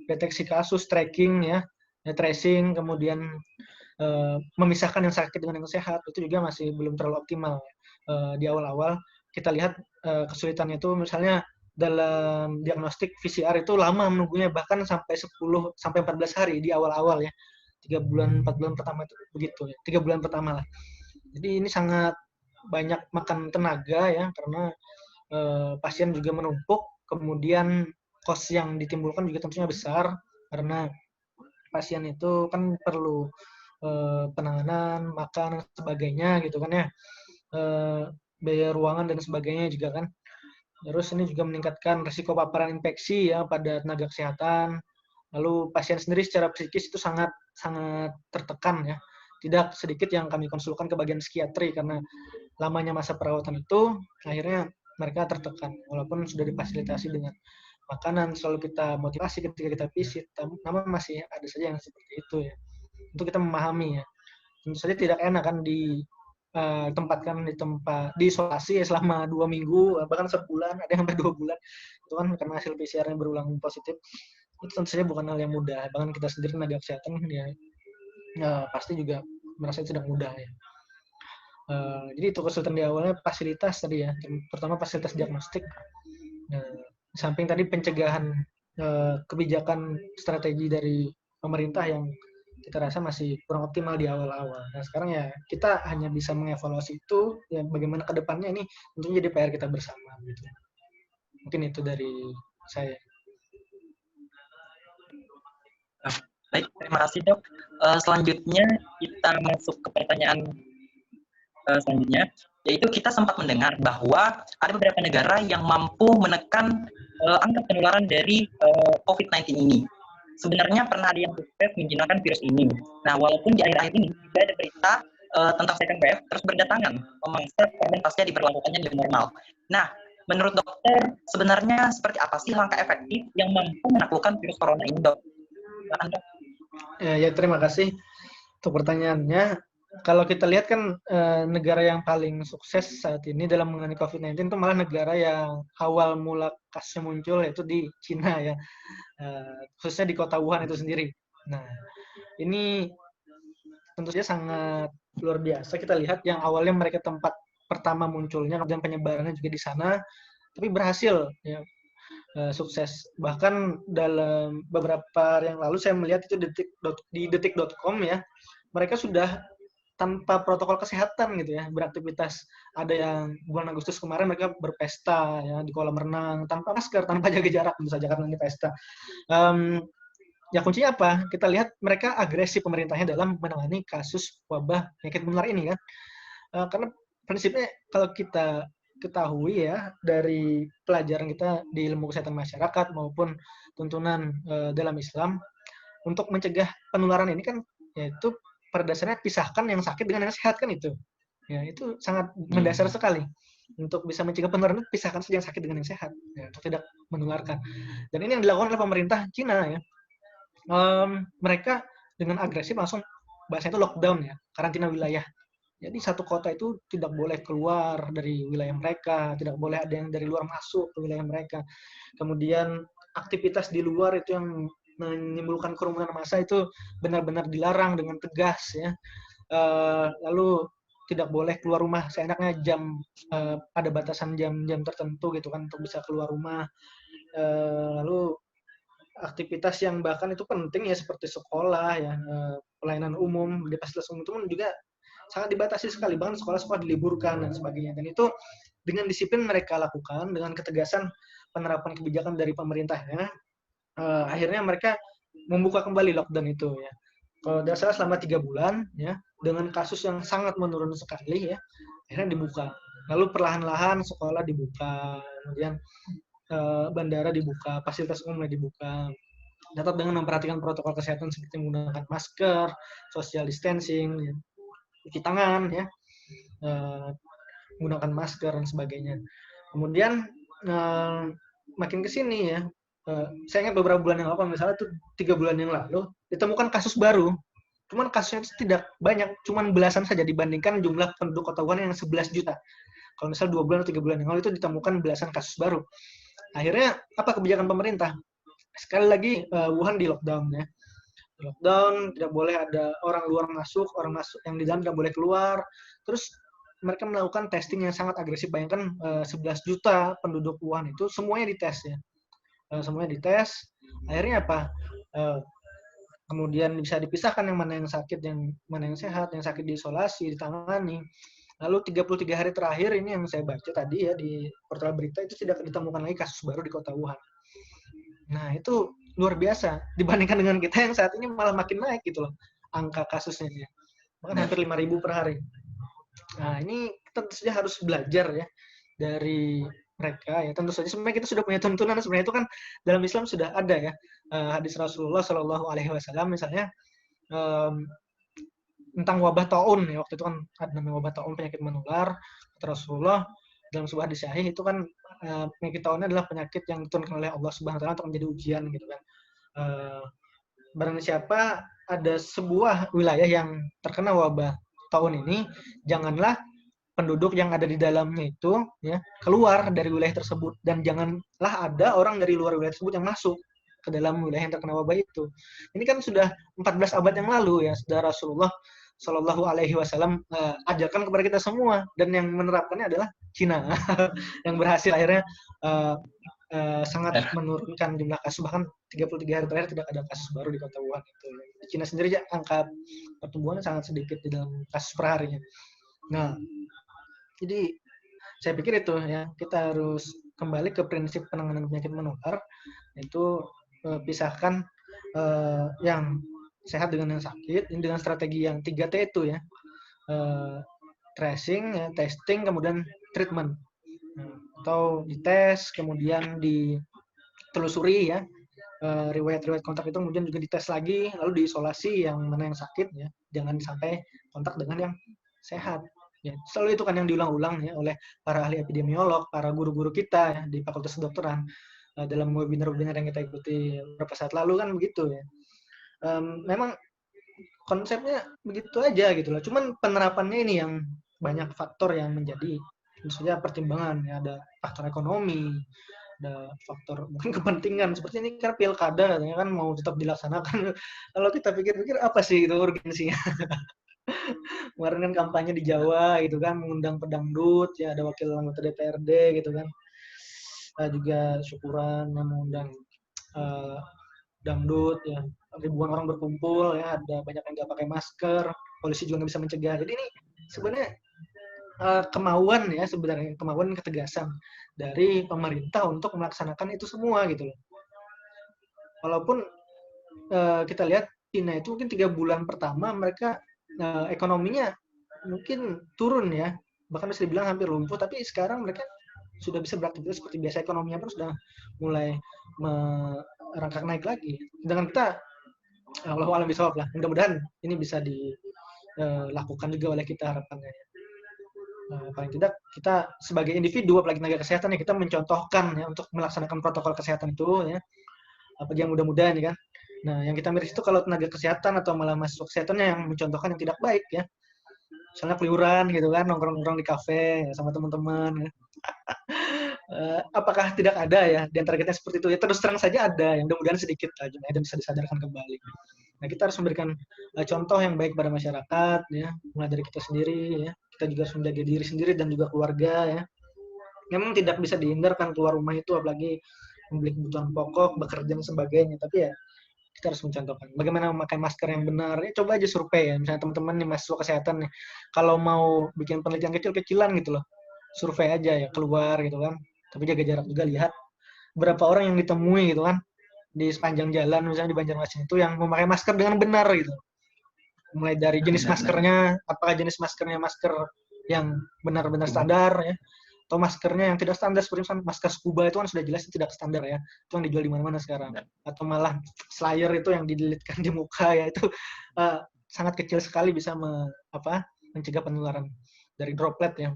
deteksi kasus, tracking ya, tracing, kemudian memisahkan yang sakit dengan yang sehat, itu juga masih belum terlalu optimal di awal-awal. Kita lihat kesulitannya itu misalnya dalam diagnostik PCR itu lama menunggunya, bahkan sampai 10 sampai 14 hari di awal-awal ya. 3 bulan, 4 bulan pertama itu begitu ya. 3 bulan pertama lah. Jadi ini sangat banyak makan tenaga ya, karena pasien juga menumpuk, kemudian kos yang ditimbulkan juga tentunya besar, karena pasien itu kan perlu penanganan, makan, dan sebagainya gitu kan ya. Biaya ruangan dan sebagainya juga kan. Terus ini juga meningkatkan risiko paparan infeksi ya pada tenaga kesehatan. Lalu pasien sendiri secara psikis itu sangat tertekan ya. Tidak sedikit yang kami konsulkan ke bagian psikiatri karena lamanya masa perawatan itu akhirnya mereka tertekan. Walaupun sudah difasilitasi dengan makanan, selalu kita motivasi ketika kita visit, namun masih ada saja yang seperti itu ya. Untuk kita memahami ya. Tentu saja tidak enak kan ditempatkan di isolasi ya selama 2 minggu, bahkan sebulan, ada yang sampai 2 bulan. Itu kan karena hasil PCR yang berulang positif. itu tentu saja bukan hal yang mudah. Bahkan kita sendiri tenaga kesehatan ya pasti juga merasa itu tidak mudah ya. Jadi itu kesulitan di awalnya fasilitas tadi ya, pertama fasilitas diagnostik. Di samping tadi pencegahan kebijakan strategi dari pemerintah yang kita rasa masih kurang optimal di awal-awal. Nah sekarang ya kita hanya bisa mengevaluasi itu, ya bagaimana ke depannya ini tentunya jadi PR kita bersama gitu. Mungkin itu dari saya. Baik, terima kasih Dok. Selanjutnya kita masuk ke pertanyaan selanjutnya, yaitu kita sempat mendengar bahwa ada beberapa negara yang mampu menekan angka penularan dari COVID-19 ini. Sebenarnya pernah ada yang sukses menjinakkan virus ini. Nah, walaupun di akhir-akhir ini juga ada berita tentang second wave terus berdatangan memangsa korban pasca diberlakukannya new normal. Nah, menurut dokter, sebenarnya seperti apa sih langkah efektif yang mampu menaklukkan virus corona ini, Dok? Ya, terima kasih untuk pertanyaannya. Kalau kita lihat kan negara yang paling sukses saat ini dalam menangani COVID-19 itu malah negara yang awal mula kasusnya muncul, yaitu di Cina ya, khususnya di kota Wuhan itu sendiri. Nah, ini tentu saja sangat luar biasa. Kita lihat yang awalnya mereka tempat pertama munculnya, kemudian penyebarannya juga di sana, tapi berhasil ya, sukses. Bahkan dalam beberapa hari yang lalu saya melihat itu di detik.com ya, mereka sudah tanpa protokol kesehatan gitu ya, beraktivitas. Ada yang bulan Agustus kemarin mereka berpesta ya di kolam renang tanpa masker, tanpa jaga jarak tentu saja karena ini pesta. Ya kuncinya apa? Kita lihat mereka agresif pemerintahnya dalam menangani kasus wabah penyakit menular ini kan. Karena prinsipnya kalau kita ketahui ya dari pelajaran kita di ilmu kesehatan masyarakat maupun tuntunan dalam Islam, untuk mencegah penularan ini kan yaitu pada dasarnya pisahkan yang sakit dengan yang sehat kan itu. Ya, itu sangat mendasar sekali. Untuk bisa mencegah penularan, pisahkan saja yang sakit dengan yang sehat, ya, untuk tidak menularkan. Dan ini yang dilakukan oleh pemerintah Cina ya. Mereka dengan agresif langsung bahasanya itu lockdown ya, karantina wilayah. Jadi satu kota itu tidak boleh keluar dari wilayah mereka, tidak boleh ada yang dari luar masuk ke wilayah mereka. Kemudian aktivitas di luar itu yang menimbulkan kerumunan massa itu benar-benar dilarang dengan tegas ya. Lalu tidak boleh keluar rumah seenaknya, ada batasan jam-jam tertentu gitu kan untuk bisa keluar rumah. Lalu aktivitas yang bahkan itu penting ya seperti sekolah ya, pelayanan umum di fasilitas umum itu pun juga sangat dibatasi sekali, bahkan sekolah-sekolah diliburkan dan sebagainya. Dan itu dengan disiplin mereka lakukan, dengan ketegasan penerapan kebijakan dari pemerintahnya, akhirnya mereka membuka kembali lockdown itu ya. Kalau tidak salah selama 3 bulan ya, dengan kasus yang sangat menurun sekali ya, akhirnya dibuka. Lalu perlahan-lahan sekolah dibuka, kemudian bandara dibuka, fasilitas umum dibuka. Tetap dengan memperhatikan protokol kesehatan seperti menggunakan masker, social distancing, ya, cuci tangan ya, menggunakan masker dan sebagainya. Kemudian makin ke sini ya, saya ingat beberapa bulan yang lalu, misalnya itu 3 bulan yang lalu, ditemukan kasus baru. Cuman kasusnya itu tidak banyak, cuman belasan saja dibandingkan jumlah penduduk kota Wuhan yang 11 juta. Kalau misalnya 2 bulan atau 3 bulan yang lalu itu ditemukan belasan kasus baru. Akhirnya apa kebijakan pemerintah? Sekali lagi Wuhan di lockdown ya. Lockdown, tidak boleh ada orang luar masuk, orang masuk yang di dalam tidak boleh keluar. Terus mereka melakukan testing yang sangat agresif. Bayangkan 11 juta penduduk Wuhan itu semuanya dites ya. Semuanya dites. Akhirnya apa? Kemudian bisa dipisahkan yang mana yang sakit, yang mana yang sehat, yang sakit diisolasi, ditangani. Lalu 33 hari terakhir ini yang saya baca tadi ya di portal berita itu tidak ditemukan lagi kasus baru di kota Wuhan. Nah itu luar biasa dibandingkan dengan kita yang saat ini malah makin naik gitu loh angka kasusnya ya. Bahkan hampir 5.000 per hari. Nah ini tentu saja harus belajar ya dari mereka ya. Tentu saja sebenarnya kita sudah punya tuntunan, sebenarnya itu kan dalam Islam sudah ada ya, hadis Rasulullah Shallallahu Alaihi Wasallam misalnya tentang wabah taun ya, waktu itu kan ada namanya wabah taun, penyakit menular. Kata Rasulullah dalam sebuah hadis sahih itu kan penyakit taunnya adalah penyakit yang diturunkan oleh Allah Subhanahu wa taala untuk menjadi ujian gitu kan. Barang siapa ada sebuah wilayah yang terkena wabah taun ini, janganlah penduduk yang ada di dalamnya itu ya keluar dari wilayah tersebut, dan janganlah ada orang dari luar wilayah tersebut yang masuk. ke dalam wilayah yang terkena wabah itu. Ini kan sudah 14 abad yang lalu ya, sudah Rasulullah Shallallahu Alaihi Wasallam ajarkan kepada kita semua, dan yang menerapkannya adalah Cina yang berhasil akhirnya sangat menurunkan jumlah kasus, bahkan 33 hari terakhir tidak ada kasus baru di kota Wuhan itu. Di Cina sendiri angka pertumbuhannya sangat sedikit di dalam kasus per harinya. Nah, jadi saya pikir itu ya, kita harus kembali ke prinsip penanganan penyakit menular, yaitu pisahkan yang sehat dengan yang sakit, ini dengan strategi yang 3T itu ya, tracing, ya, testing, kemudian treatment. Atau dites, kemudian ditelusuri ya, riwayat-riwayat kontak itu kemudian juga dites lagi, lalu diisolasi yang mana yang sakit ya, jangan sampai kontak dengan yang sehat. Ya, selalu itu kan yang diulang-ulang ya oleh para ahli epidemiolog, para guru-guru kita ya di Fakultas Kedokteran dalam webinar-webinar yang kita ikuti beberapa saat lalu kan begitu ya. Memang konsepnya begitu aja gitu loh. Cuman penerapannya ini yang banyak faktor yang menjadi maksudnya pertimbangan ya, ada faktor ekonomi, ada faktor mungkin kepentingan seperti ini karena pilkada katanya kan mau tetap dilaksanakan. Kalau kita pikir-pikir apa sih itu urgensinya? Kemarin kan kampanye di Jawa gitu kan, mengundang pedangdut ya, ada wakil anggota DPRD gitu kan, juga syukuran yang mengundang dangdut ya, ribuan orang berkumpul ya, ada banyak yang nggak pakai masker, polisi juga nggak bisa mencegah. Jadi ini sebenarnya kemauan ya, sebenarnya kemauan ketegasan dari pemerintah untuk melaksanakan itu semua gitu loh. Walaupun kita lihat Cina itu mungkin 3 bulan pertama mereka ekonominya mungkin turun ya, bahkan bisa dibilang hampir lumpuh, tapi sekarang mereka sudah bisa beraktivitas seperti biasa, ekonominya pun sudah mulai merangkak naik lagi. Dengan kita, Allahu a'lam bishawab lah, mudah-mudahan ini bisa dilakukan juga oleh kita harapannya. Paling tidak kita sebagai individu, apalagi tenaga kesehatan ya, kita mencontohkan ya untuk melaksanakan protokol kesehatan itu ya, bagi yang muda-muda ini kan. Nah, yang kita miris itu kalau tenaga kesehatan atau malah mahasiswa kesehatannya yang mencontohkan yang tidak baik ya. Misalnya keliuran gitu kan, nongkrong-nongkrong di kafe ya, sama teman-teman ya. Apakah tidak ada ya di antara kita seperti itu? Ya terus terang saja ada, yang mudah-mudahan sedikit lah jumlahnya dan bisa disadarkan kembali. Nah, kita harus memberikan contoh yang baik pada masyarakat ya, mulai dari kita sendiri ya. Kita juga harus menjaga diri sendiri dan juga keluarga ya. Memang tidak bisa dihindarkan keluar rumah itu, apalagi membeli kebutuhan pokok, bekerja dan sebagainya, tapi ya kita harus mencontohkan bagaimana memakai masker yang benar. Ya, coba aja survei ya, misalnya teman-teman nih mahasiswa kesehatan nih, kalau mau bikin penelitian kecil-kecilan gitu loh, survei aja ya, keluar gitu kan, tapi jaga jarak juga, lihat berapa orang yang ditemui gitu kan di sepanjang jalan misalnya di Banjarmasin itu yang memakai masker dengan benar gitu, mulai dari jenis maskernya, apakah jenis maskernya masker yang benar-benar standar ya, atau maskernya yang tidak standar seperti misalnya masker scuba itu kan sudah jelas tidak standar ya, itu yang dijual di mana-mana sekarang, atau malah slayer itu yang dililitkan di muka ya, itu sangat kecil sekali bisa mencegah penularan dari droplet ya.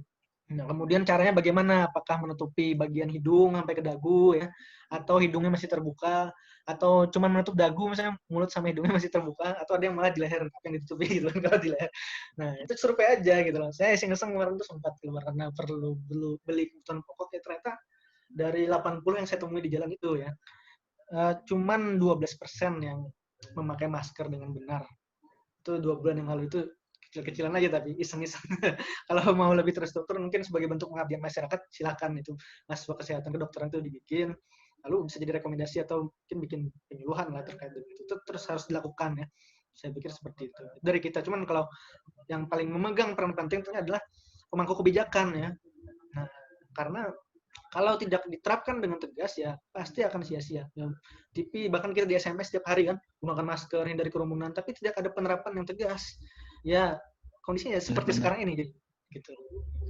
Nah, kemudian caranya bagaimana? Apakah menutupi bagian hidung sampai ke dagu ya, atau hidungnya masih terbuka, atau cuma menutup dagu misalnya, mulut sama hidungnya masih terbuka, atau ada yang malah di leher yang ditutupi gitu kalau di leher. Nah, itu survei aja gitu loh. Saya iseng-iseng kemarin tuh sempat keluar karena perlu beli kebutuhan pokok ya, ternyata dari 80 yang saya temui di jalan itu ya, cuman 12% yang memakai masker dengan benar. Itu 2 bulan yang lalu, itu kecil-kecilan aja tapi iseng-iseng. Kalau mau lebih terstruktur mungkin sebagai bentuk pengabdian masyarakat, silakan itu mahasiswa kesehatan kedokteran itu dibikin, lalu bisa jadi rekomendasi atau mungkin bikin penyuluhan lah terkait dengan itu. Terus harus dilakukan ya. Saya pikir seperti itu dari kita. Cuman kalau yang paling memegang peran penting itu adalah pemangku kebijakan ya. Nah, karena kalau tidak diterapkan dengan tegas ya pasti akan sia-sia. Ya, TV bahkan kita di SMS setiap hari kan gunakan masker, hindari kerumunan, tapi tidak ada penerapan yang tegas. Ya kondisinya seperti sekarang ini gitu.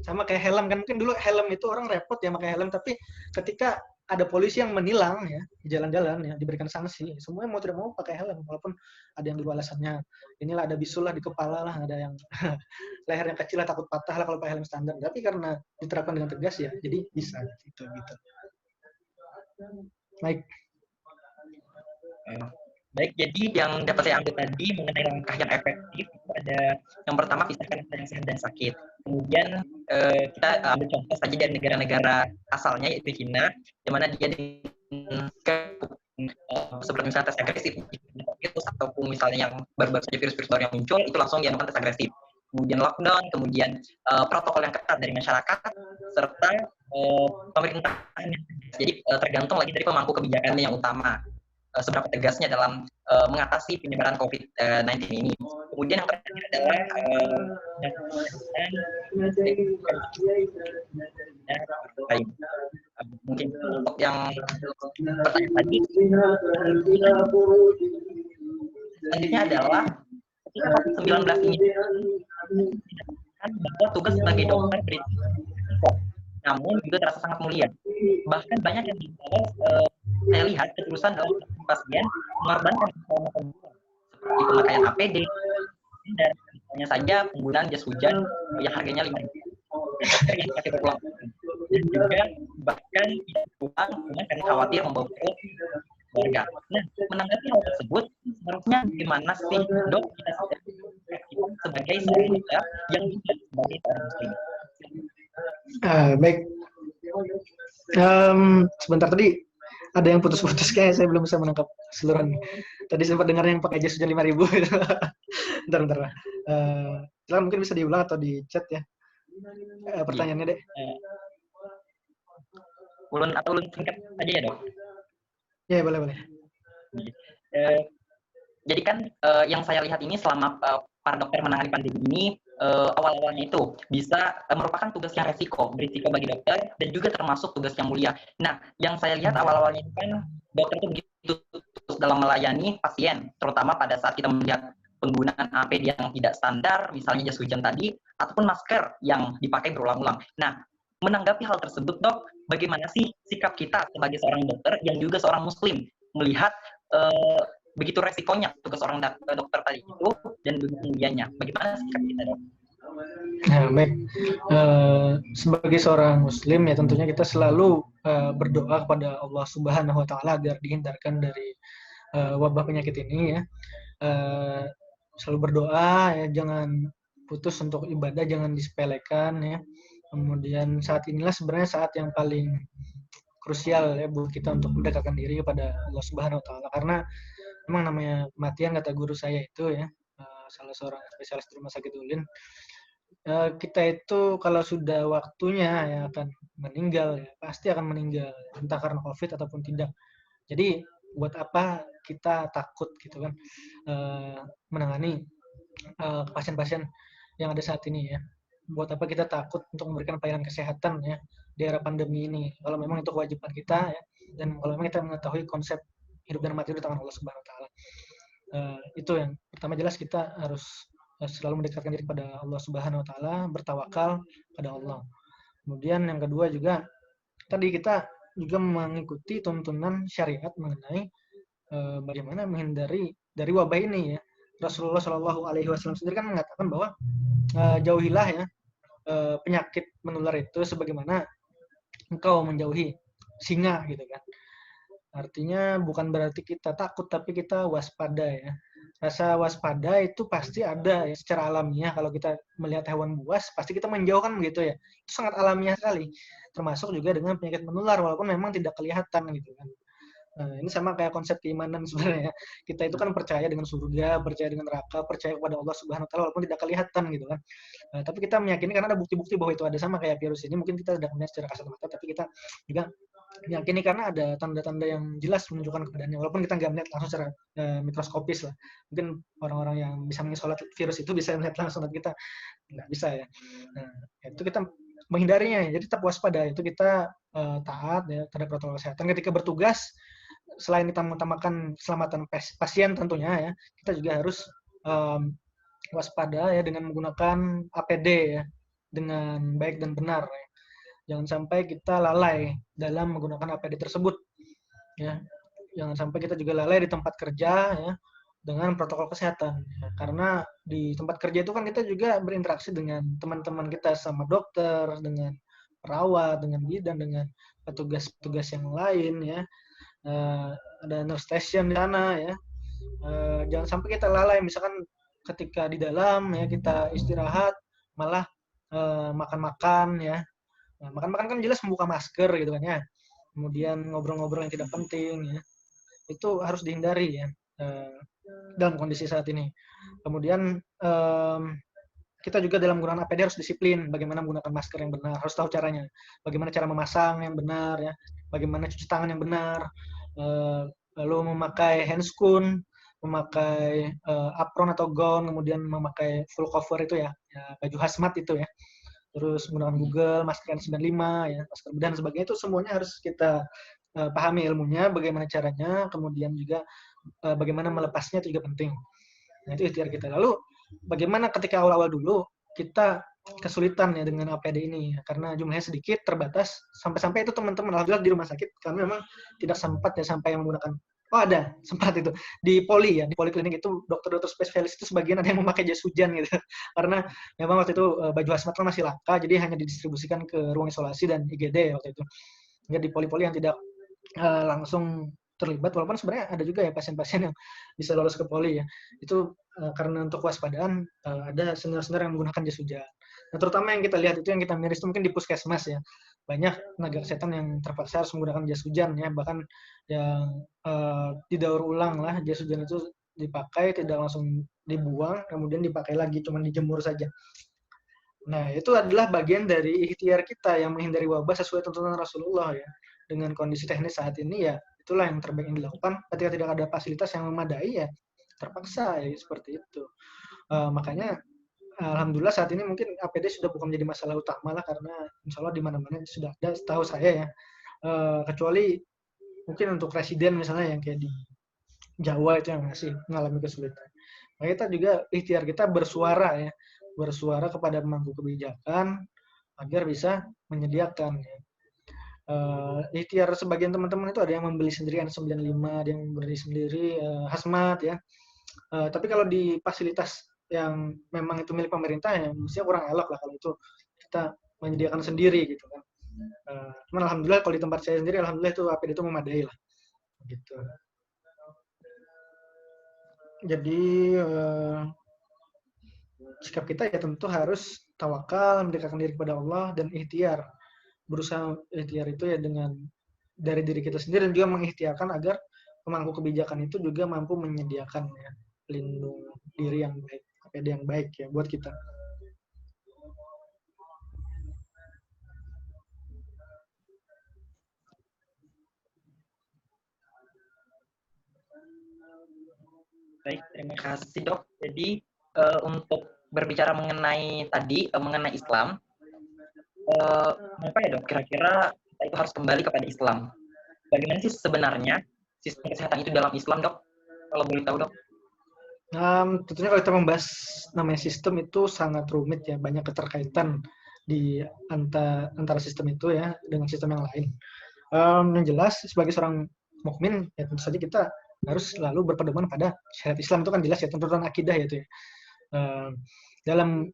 Sama kayak helm kan, mungkin dulu helm itu orang repot ya pakai helm, tapi ketika ada polisi yang menilang ya di jalan-jalan ya, diberikan sanksi, semuanya mau tidak mau pakai helm, walaupun ada yang dulu alasannya inilah ada bisul lah di kepala lah, ada yang lehernya kecil lah takut patah lah kalau pakai helm standar, tapi karena diterapkan dengan tegas ya jadi bisa gitu. Baik, jadi yang dapat saya ambil tadi mengenai langkah yang efektif ada yang pertama, pisahkan antara yang sehat dan sakit. Kemudian kita ambil contoh saja dari negara-negara asalnya yaitu China, di mana dia seperti misalnya tes agresif virus ataupun misalnya yang baru-baru saja virus-virus baru yang muncul itu langsung dianukan tes agresif. Kemudian lockdown, kemudian protokol yang ketat dari masyarakat serta pemerintah. Jadi tergantung lagi dari pemangku kebijakannya yang utama, seberapa tegasnya dalam mengatasi penyebaran COVID-19 ini. Kemudian yang terakhir adalah mungkin untuk yang pertanyaan tadi selanjutnya adalah ketika COVID-19 ini bahwa tugas sebagai dokter berisiko, namun juga terasa sangat mulia. Bahkan banyak yang saya lihat ketulusan dalam pasien mengorbankan keselamatan seperti pemakaian APD dan misalnya saja penggunaan jas hujan yang harganya 5.000 yang pakai pulang dan juga bahkan pulang cuma karena khawatir membawa virus keluarga. Nah, menanggapi hal tersebut, seharusnya gimana sih dok kita sebagai seorang dokter yang juga sebagai seorang muslim? Baik. Sebentar tadi ada yang putus-putus, kayak saya belum bisa menangkap seluruhnya. Tadi sempat dengar yang pakai jas hujan 5.000 gitu. Bentar. Silakan mungkin bisa diulang atau di chat ya. Pertanyaannya deh. Ulun singkat aja ya dok. Ya boleh. Jadi kan yang saya lihat ini selama para dokter menangani pandemi ini awal-awalnya itu bisa merupakan tugas yang berisiko bagi dokter dan juga termasuk tugas yang mulia. Nah, yang saya lihat awal-awalnya itu kan dokter itu begitu tulus dalam melayani pasien, terutama pada saat kita melihat penggunaan APD yang tidak standar, misalnya jas hujan tadi, ataupun masker yang dipakai berulang-ulang. Nah, menanggapi hal tersebut dok, bagaimana sih sikap kita sebagai seorang dokter yang juga seorang muslim melihat begitu resikonya tugas seorang dokter tadi itu dan begitu mulianya. Bagaimana sikap kita dok? Nah, baik. Sebagai seorang muslim ya tentunya kita selalu berdoa kepada Allah Subhanahu wa taala agar dihindarkan dari wabah penyakit ini ya. Selalu berdoa ya, jangan putus untuk ibadah, jangan disepelekan ya. Kemudian saat inilah sebenarnya saat yang paling krusial ya buat kita untuk mendekatkan diri kepada Allah Subhanahu wa taala, karena memang namanya kematian, kata guru saya itu ya, salah seorang spesialis di rumah sakit ULIN, kita itu kalau sudah waktunya ya akan meninggal ya, pasti akan meninggal entah karena COVID ataupun tidak. Jadi buat apa kita takut gitu kan menangani pasien-pasien yang ada saat ini ya. Buat apa kita takut untuk memberikan pelayanan kesehatan ya di era pandemi ini, kalau memang itu kewajiban kita ya, dan kalau memang kita mengetahui konsep hidup dan mati di tangan Allah Subhanahu wa taala. Itu yang pertama, jelas kita harus selalu mendekatkan diri kepada Allah Subhanahu wa taala, bertawakal pada Allah. Kemudian yang kedua juga tadi kita juga mengikuti tuntunan syariat mengenai bagaimana menghindari dari wabah ini ya. Rasulullah Shallallahu alaihi wasallam sendiri kan mengatakan bahwa jauhilah ya penyakit menular itu sebagaimana engkau menjauhi singa gitu kan. Artinya bukan berarti kita takut, tapi kita waspada ya. Rasa waspada itu pasti ada ya secara alamiah. Kalau kita melihat hewan buas, pasti kita menjauhkan begitu ya. Itu sangat alamiah sekali. Termasuk juga dengan penyakit menular, walaupun memang tidak kelihatan gitu kan. Nah, ini sama kayak konsep keimanan sebenarnya. Kita itu kan percaya dengan surga, percaya dengan neraka, percaya kepada Allah Subhanahu wa taala walaupun tidak kelihatan gitu kan. Tapi kita meyakini karena ada bukti-bukti bahwa itu ada, sama kayak virus ini. Mungkin kita tidak melihat secara kasat mata, tapi kita juga meyakini karena ada tanda-tanda yang jelas menunjukkan keadaannya, walaupun kita nggak melihat langsung secara mikroskopis lah. Mungkin orang-orang yang bisa mengisolat virus itu bisa melihat langsung, tapi kita nggak bisa ya. Nah, itu kita menghindarinya, jadi tetap waspada. Itu kita taat ya terhadap protokol kesehatan ketika bertugas. Selain kita mengutamakan keselamatan pasien tentunya ya, kita juga harus waspada ya dengan menggunakan APD ya dengan baik dan benar ya. Jangan sampai kita lalai dalam menggunakan APD tersebut ya. Jangan sampai kita juga lalai di tempat kerja ya dengan protokol kesehatan ya. Karena di tempat kerja itu kan kita juga berinteraksi dengan teman-teman kita, sama dokter, dengan perawat, dengan bidan, dengan petugas-petugas yang lain ya. Ada nurse station di sana ya. Jangan sampai kita lalai, misalkan ketika di dalam ya kita istirahat malah makan-makan ya. Nah, makan-makan kan jelas membuka masker gitu kan ya. Kemudian ngobrol-ngobrol yang tidak penting ya. itu harus dihindari ya dalam kondisi saat ini. Kemudian kita juga dalam menggunakan APD harus disiplin, bagaimana menggunakan masker yang benar, harus tahu caranya, bagaimana cara memasang yang benar, ya, bagaimana cuci tangan yang benar, lalu memakai handscoon, memakai apron atau gown, kemudian memakai full cover itu ya baju hazmat itu ya, terus menggunakan Google, masker N95, ya, masker bedah dan sebagainya, itu semuanya harus kita pahami ilmunya, bagaimana caranya, kemudian juga bagaimana melepasnya itu juga penting. Nah, itu ikhtiar kita. Lalu bagaimana ketika awal-awal dulu kita kesulitan ya dengan APD ini ya, karena jumlahnya sedikit, terbatas, sampai-sampai itu teman-teman alhamdulillah di rumah sakit kami memang tidak sempat ya sampai menggunakan, oh ada sempat itu di poli ya, di poliklinik itu dokter-dokter spesialis itu sebagian ada yang memakai jas hujan gitu karena memang waktu itu baju hazmat kan masih langka, jadi hanya didistribusikan ke ruang isolasi dan IGD waktu itu. Ya, di poli-poli yang tidak langsung terlibat, walaupun sebenarnya ada juga ya pasien-pasien yang bisa lolos ke poli ya, itu karena untuk waspadaan ada senior-senior yang menggunakan jas hujan. Nah, terutama yang kita lihat itu yang kita miris itu mungkin di puskesmas ya, banyak tenaga kesehatan yang terpaksa harus menggunakan jas hujan ya, bahkan yang didaur ulang lah jas hujan itu dipakai, tidak langsung dibuang, kemudian dipakai lagi, cuma dijemur saja. Nah, itu adalah bagian dari ikhtiar kita yang menghindari wabah sesuai tuntunan Rasulullah ya. Dengan kondisi teknis saat ini ya, itulah yang terbaik yang dilakukan. Ketika tidak ada fasilitas yang memadai ya, terpaksa ya seperti itu. Makanya alhamdulillah saat ini mungkin APD sudah bukan menjadi masalah utama lah, karena insya Allah di mana-mana sudah ada, setahu saya ya. Kecuali mungkin untuk residen misalnya yang kayak di Jawa itu yang masih mengalami kesulitan. Nah, kita juga ikhtiar kita bersuara ya, bersuara kepada pemangku kebijakan agar bisa menyediakan ya. Ikhtiar sebagian teman-teman itu ada yang membeli sendiri N95, ada yang membeli sendiri hazmat ya. Tapi kalau di fasilitas yang memang itu milik pemerintah ya mestinya kurang elok lah kalau itu kita menyediakan sendiri gitu kan. Cuman alhamdulillah kalau di tempat saya sendiri alhamdulillah itu APD itu memadai lah gitu. Jadi sikap kita ya tentu harus tawakal, mendekatkan diri kepada Allah dan ikhtiar. Berusaha ikhtiar itu ya dengan dari diri kita sendiri dan juga mengikhtiarkan agar pemangku kebijakan itu juga mampu menyediakan ya pelindung diri yang baik, APD yang baik ya buat kita. Baik, terima kasih dok. Jadi untuk berbicara mengenai tadi mengenai Islam, apa ya dok? Kira-kira kita itu harus kembali kepada Islam. Bagaimana sih sebenarnya sistem kesehatan itu dalam Islam dok? Kalau boleh tahu dok? Tentunya kalau kita membahas namanya sistem itu sangat rumit ya, banyak keterkaitan di antara sistem itu ya dengan sistem yang lain. Yang jelas sebagai seorang mukmin ya tentu saja kita harus selalu berpedoman pada syariat Islam, itu kan jelas ya, tuntutan akidah ya itu ya. Dalam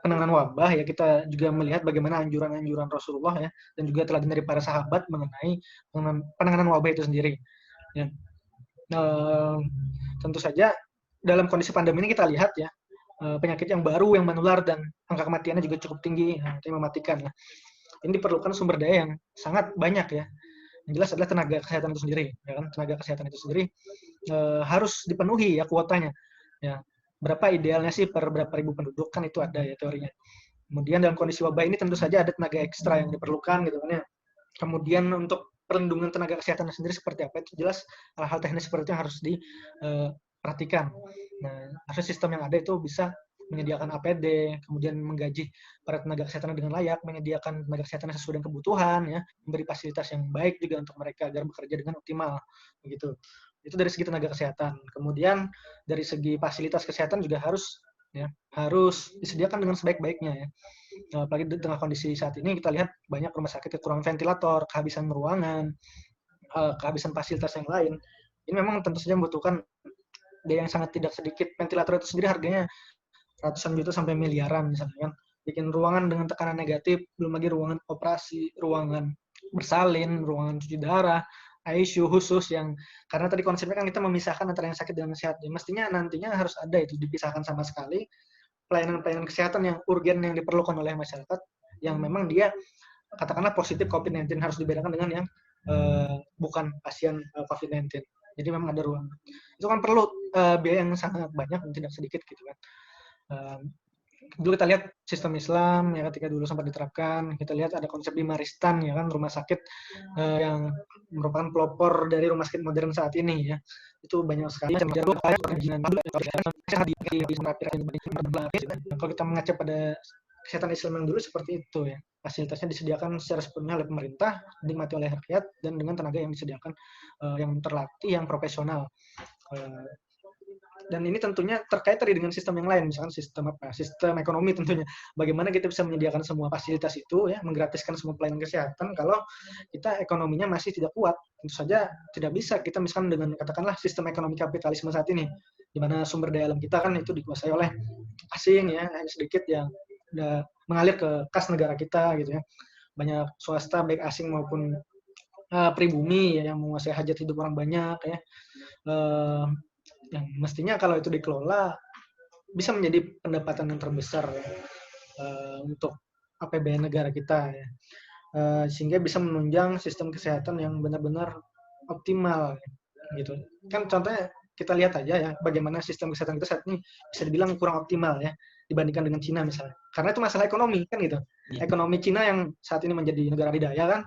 penanganan wabah ya kita juga melihat bagaimana anjuran-anjuran Rasulullah ya, dan juga teladan dari para sahabat mengenai penanganan wabah itu sendiri. Ya. Tentu saja dalam kondisi pandemi ini kita lihat ya penyakit yang baru yang menular dan angka kematiannya juga cukup tinggi, yang mematikan. Ya. Ini diperlukan sumber daya yang sangat banyak ya. Yang jelas adalah tenaga kesehatan itu sendiri, ya kan? Tenaga kesehatan itu sendiri harus dipenuhi ya kuotanya. Ya. Berapa idealnya sih per berapa ribu penduduk kan itu ada ya teorinya. Kemudian dalam kondisi wabah ini tentu saja ada tenaga ekstra yang diperlukan gitu kan ya. Kemudian untuk perlindungan tenaga kesehatan sendiri seperti apa itu jelas hal-hal teknis seperti itu yang harus diperhatikan. Nah, harus sistem yang ada itu bisa menyediakan APD, kemudian menggaji para tenaga kesehatan dengan layak, menyediakan tenaga kesehatan sesuai dengan kebutuhan, ya, memberi fasilitas yang baik juga untuk mereka agar bekerja dengan optimal, begitu. Itu dari segi tenaga kesehatan. Kemudian dari segi fasilitas kesehatan juga harus disediakan dengan sebaik-baiknya ya. Apalagi di tengah kondisi saat ini kita lihat banyak rumah sakit kekurangan ventilator, kehabisan ruangan, kehabisan fasilitas yang lain. Ini memang tentu saja membutuhkan biaya yang sangat tidak sedikit. Ventilator itu sendiri harganya ratusan juta sampai miliaran misalnya kan. Bikin ruangan dengan tekanan negatif, belum lagi ruangan operasi, ruangan bersalin, ruangan cuci darah, ICU khusus yang karena tadi konsepnya kan kita memisahkan antara yang sakit dengan sehat. Ya, mestinya nantinya harus ada itu dipisahkan sama sekali pelayanan-pelayanan kesehatan yang urgen yang diperlukan oleh masyarakat yang memang dia katakanlah positif COVID-19 harus dibedakan dengan yang bukan pasien COVID-19. Jadi memang ada ruang. Itu kan perlu biaya yang sangat banyak dan tidak sedikit gitu kan. Dulu kita lihat sistem Islam ya, ketika dulu sempat diterapkan, kita lihat ada konsep di Maristan ya kan, rumah sakit yang merupakan pelopor dari rumah sakit modern saat ini ya. Itu banyak sekali kalau kita mengaca pada kesehatan Islam yang dulu seperti itu ya. Fasilitasnya disediakan secara sepenuhnya oleh pemerintah, dinikmati oleh rakyat, dan dengan tenaga yang disediakan yang terlatih, yang profesional. Dan ini tentunya terkait tadi dengan sistem yang lain, misalkan sistem ekonomi tentunya. Bagaimana kita bisa menyediakan semua fasilitas itu ya, menggratiskan semua pelayanan kesehatan kalau kita ekonominya masih tidak kuat. Tentu saja tidak bisa kita misalkan dengan katakanlah sistem ekonomi kapitalisme saat ini, di mana sumber daya alam kita kan itu dikuasai oleh asing ya, hanya sedikit yang udah mengalir ke kas negara kita gitu ya. Banyak swasta baik asing maupun pribumi ya, yang menguasai hajat hidup orang banyak ya. Yang mestinya kalau itu dikelola bisa menjadi pendapatan yang terbesar ya, untuk APBN negara kita ya, sehingga bisa menunjang sistem kesehatan yang benar-benar optimal gitu. Kan contohnya kita lihat aja ya bagaimana sistem kesehatan kita saat ini bisa dibilang kurang optimal ya dibandingkan dengan Cina misalnya. Karena itu masalah ekonomi kan gitu. Ekonomi Cina yang saat ini menjadi negara adidaya kan,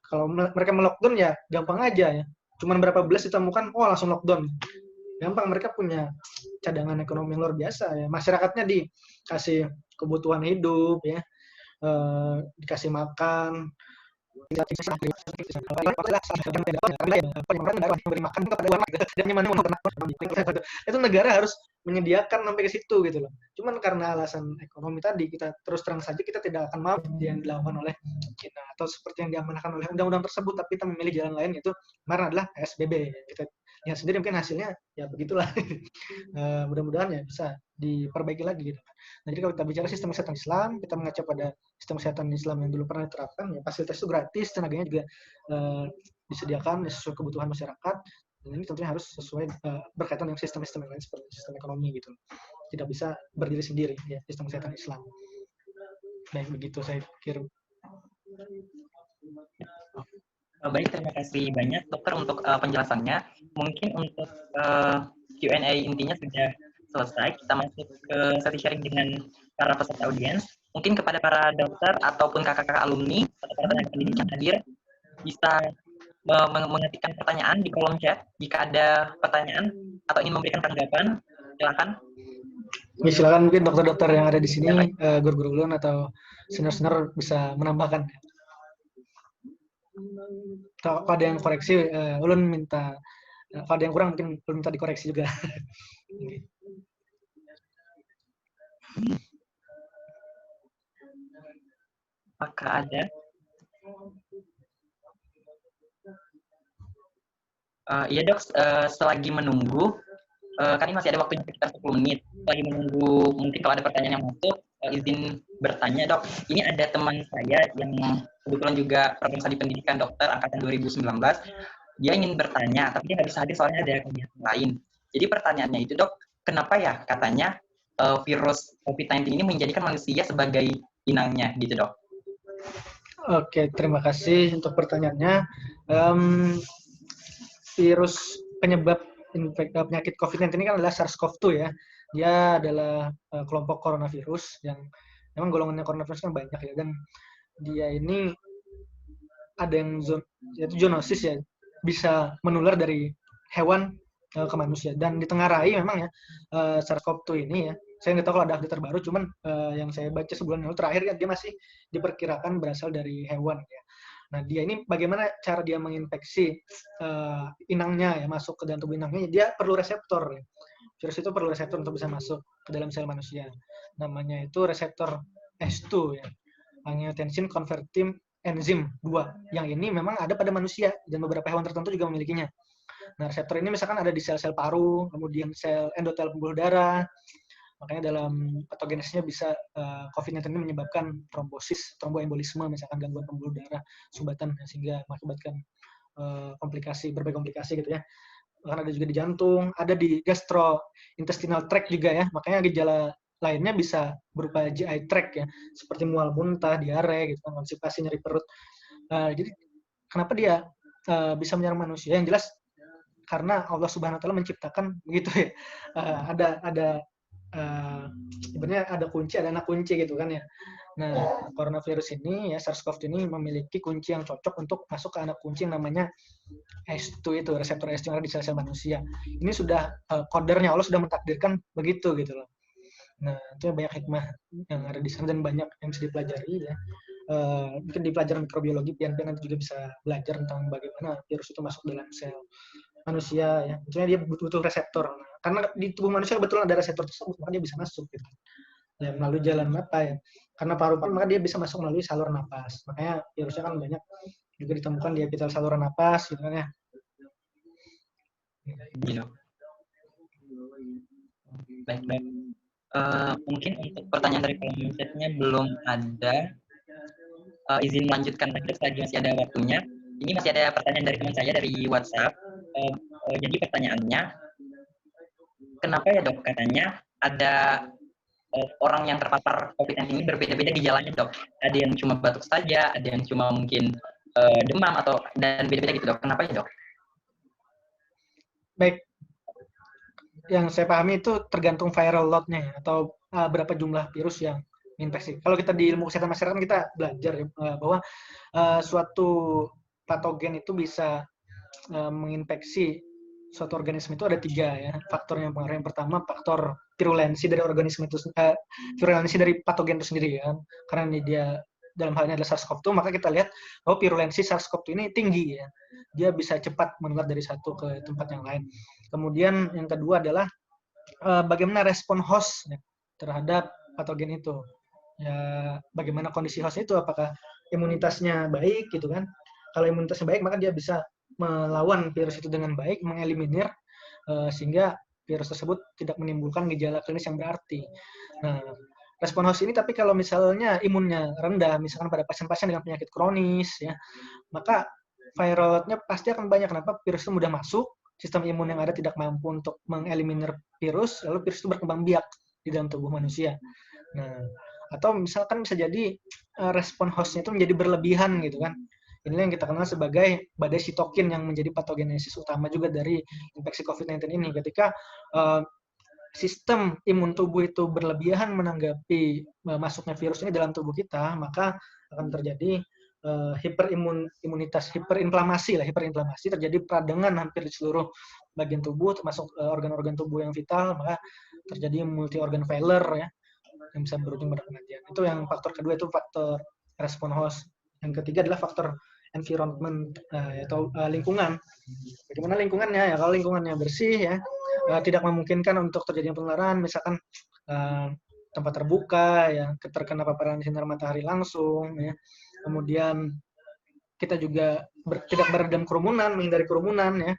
kalau mereka melockdown ya gampang aja ya. Cuman berapa belas ditemukan, oh langsung lockdown. Gampang, mereka punya cadangan ekonomi yang luar biasa ya. Masyarakatnya dikasih kebutuhan hidup ya, dikasih makan, itu negara harus menyediakan sampai ke situ gitu loh. Cuman karena alasan ekonomi tadi, kita terus terang saja kita tidak akan mau yang dilakukan oleh China atau seperti yang diamanahkan oleh undang-undang tersebut, tapi kita memilih jalan lain, yaitu kemarin adalah PSBB. Kita lihat sendiri mungkin hasilnya ya begitulah. Mudah-mudahan ya bisa diperbaiki lagi gitu. Nah, jadi kalau kita bicara sistem kesehatan Islam, kita mengacu pada sistem kesehatan Islam yang dulu pernah diterapkan, ya fasilitas itu gratis, tenaganya juga disediakan sesuai kebutuhan masyarakat, dan ini tentunya harus sesuai berkaitan dengan sistem-sistem yang lain seperti sistem ekonomi gitu. Tidak bisa berdiri sendiri ya sistem kesehatan Islam. Baik, begitu saya pikir. Baik, terima kasih banyak dokter untuk penjelasannya. Mungkin untuk Q&A intinya sudah selesai. Kita masuk ke sesi sharing dengan para peserta audiens. Mungkin kepada para dokter ataupun kakak-kakak alumni atau para tenaga pendidik yang hadir bisa mengetikkan pertanyaan di kolom chat. Jika ada pertanyaan atau ingin memberikan tanggapan, silakan. Ya, silakan mungkin dokter-dokter yang ada di sini, guru-guru ulun atau senior-senior bisa menambahkan. Kalau ada yang koreksi, ulun minta. Kalau ada yang kurang mungkin ulun minta dikoreksi juga. Apakah ada? Iya dok, selagi menunggu, kan ini masih ada waktunya sekitar 10 menit. Selagi menunggu, mungkin kalau ada pertanyaan yang masuk, izin bertanya dok. Ini ada teman saya yang kebetulan juga profesor di pendidikan dokter angkatan 2019. Dia ingin bertanya, tapi dia nggak bisa hadir soalnya ada kegiatan lain. Jadi pertanyaannya itu dok, kenapa ya katanya virus COVID-19 ini menjadikan manusia sebagai inangnya gitu dok? Oke, terima kasih untuk pertanyaannya. Virus penyebab penyakit COVID-19 ini kan adalah SARS-CoV-2 ya. Dia adalah kelompok coronavirus yang memang golongannya coronavirus kan banyak ya, dan dia ini ada yang yaitu zoonosis ya, bisa menular dari hewan ke manusia, dan ditengarai memang ya SARS-CoV-2 ini ya. Saya nggak tahu kalau ada update terbaru, cuman yang saya baca sebulan lalu terakhir ya, dia masih diperkirakan berasal dari hewan ya. Nah, dia ini bagaimana cara dia menginfeksi inangnya ya, masuk ke dalam tubuh inangnya, dia perlu reseptor ya. Virus itu perlu reseptor untuk bisa masuk ke dalam sel manusia. Namanya itu reseptor S2 ya, angiotensin converting enzim 2. Yang ini memang ada pada manusia dan beberapa hewan tertentu juga memilikinya. Nah, reseptor ini misalkan ada di sel-sel paru, kemudian sel endotel pembuluh darah. Makanya dalam patogenesisnya bisa COVID-19 ini menyebabkan trombosis, tromboembolisme, misalkan gangguan pembuluh darah sumbatan, sehingga mengakibatkan berbagai komplikasi gitu ya. Bahkan ada juga di jantung, ada di gastrointestinal tract juga ya. Makanya gejala lainnya bisa berupa GI tract ya, seperti mual muntah, diare, gitu, konstipasi, nyeri perut. Jadi kenapa dia bisa menyerang manusia? Yang jelas karena Allah Subhanahu wa taala menciptakan begitu ya. Ada sebenarnya ada kunci, ada anak kunci gitu kan ya. Nah, coronavirus ini ya SARS-CoV ini memiliki kunci yang cocok untuk masuk ke anak kunci yang namanya ACE2 itu, reseptor ACE2 yang ada di sel-sel manusia. Ini sudah kodernya, Allah sudah mentakdirkan begitu gitu loh. Nah, itu banyak hikmah yang ada di sana dan banyak yang bisa dipelajari ya. Mungkin di pelajaran mikrobiologi pian-pian nanti juga bisa belajar tentang bagaimana virus itu masuk dalam sel manusia ya. Maksudnya dia butuh reseptor. Karena di tubuh manusia kebetulan ada reseptor tersebut, maka dia bisa masuk gitu. Ya, melalui jalan apa ya? Karena paru-paru maka dia bisa masuk melalui saluran napas. Makanya virusnya kan banyak juga ditemukan di epitel saluran napas gitu kan ya. Gitu. Baik. Mungkin untuk pertanyaan dari kolom chatnya belum ada. Izin melanjutkan lagi selagi masih ada waktunya. Ini masih ada pertanyaan dari teman saya dari WhatsApp. Jadi pertanyaannya, kenapa ya dok katanya ada orang yang terpapar COVID-19 ini berbeda-beda gejalanya dok? Ada yang cuma batuk saja, ada yang cuma mungkin demam dan beda-beda gitu dok. Kenapa ya dok? Baik, yang saya pahami itu tergantung viral load-nya ya, atau berapa jumlah virus yang infeksi. Kalau kita di ilmu kesehatan masyarakat kita belajar ya, bahwa suatu patogen itu bisa menginfeksi suatu organisme itu ada 3 ya faktor yang pengaruh. Yang pertama faktor virulensi dari organisme itu, virulensi dari patogen itu sendiri ya. Karena dia dalam hal ini adalah SARS-CoV-2, maka kita lihat bahwa virulensi SARS-CoV-2 ini tinggi ya. Dia bisa cepat menular dari satu ke tempat yang lain. Kemudian yang kedua adalah bagaimana respon host ya, terhadap patogen itu. Ya, bagaimana kondisi host itu, apakah imunitasnya baik gitu kan. Kalau imunitasnya baik, maka dia bisa melawan virus itu dengan baik, mengeliminir sehingga virus tersebut tidak menimbulkan gejala klinis yang berarti. Nah, respon host ini tapi kalau misalnya imunnya rendah, misalkan pada pasien-pasien dengan penyakit kronis ya, maka viral load-nya pasti akan banyak. Kenapa? Virus itu mudah masuk, sistem imun yang ada tidak mampu untuk mengeliminir virus, lalu virus itu berkembang biak di dalam tubuh manusia. Nah, atau misalkan bisa jadi respon host-nya itu menjadi berlebihan gitu kan. Inilah yang kita kenal sebagai badai sitokin yang menjadi patogenesis utama juga dari infeksi COVID-19 ini. Ketika sistem imun tubuh itu berlebihan menanggapi masuknya virus ini dalam tubuh kita, maka akan terjadi hiperinflamasi, terjadi peradangan hampir di seluruh bagian tubuh, termasuk organ-organ tubuh yang vital, maka terjadi multi organ failure ya, yang bisa berujung pada kematian. Itu yang faktor kedua, itu faktor respon host. Yang ketiga adalah faktor environment atau lingkungan. Bagaimana lingkungannya ya? Kalau lingkungannya bersih ya, tidak memungkinkan untuk terjadinya penularan, misalkan tempat terbuka ya, terkena paparan sinar matahari langsung ya. Kemudian kita juga tidak berada dalam kerumunan, menghindari kerumunan ya,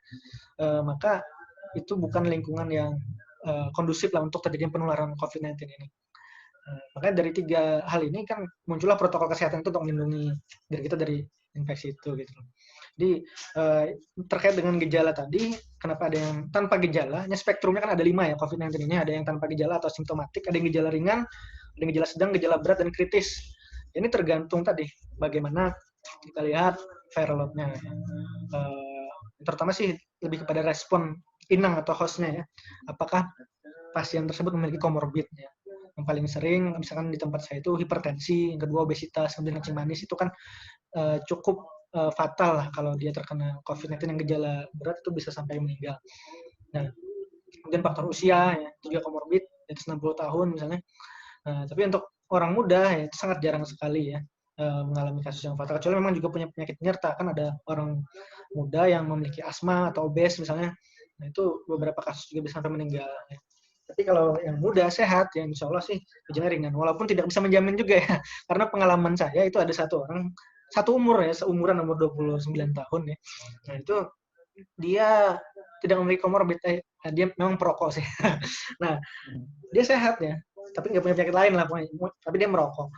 maka itu bukan lingkungan yang kondusif lah untuk terjadinya penularan COVID-19 ini. Makanya dari 3 hal ini kan muncullah protokol kesehatan itu untuk melindungi diri kita dari infeksi itu gitu. Jadi terkait dengan gejala tadi, kenapa ada yang tanpa gejala? Spektrumnya kan ada 5 ya COVID-19 ini, ada yang tanpa gejala atau simptomatik, ada yang gejala ringan, ada yang gejala sedang, gejala berat dan kritis. Ini tergantung tadi bagaimana kita lihat viral load-nya. Terutama sih lebih kepada respon inang atau host-nya ya. Apakah pasien tersebut memiliki komorbid ya. Yang paling sering misalkan di tempat saya itu hipertensi, yang kedua obesitas, kemudian kencing manis, itu kan cukup fatal lah kalau dia terkena COVID-19 yang gejala berat itu bisa sampai meninggal. Nah, kemudian faktor usia ya, juga komorbid di atas 60 tahun misalnya. Tapi untuk orang muda ya itu sangat jarang sekali ya mengalami kasus yang fatal. Kecuali memang juga punya penyakit penyerta, kan ada orang muda yang memiliki asma atau obes misalnya. Nah, itu beberapa kasus juga bisa sampai meninggal ya. Tapi kalau yang muda, sehat, ya insya Allah sih gejalanya ringan. Walaupun tidak bisa menjamin juga ya. Karena pengalaman saya itu ada satu orang, satu umur ya, seumuran umur 29 tahun ya. Nah itu dia tidak memiliki komorbid, dia memang perokok sih. Nah, dia sehat ya, tapi nggak punya penyakit lain lah pokoknya. Tapi dia merokok.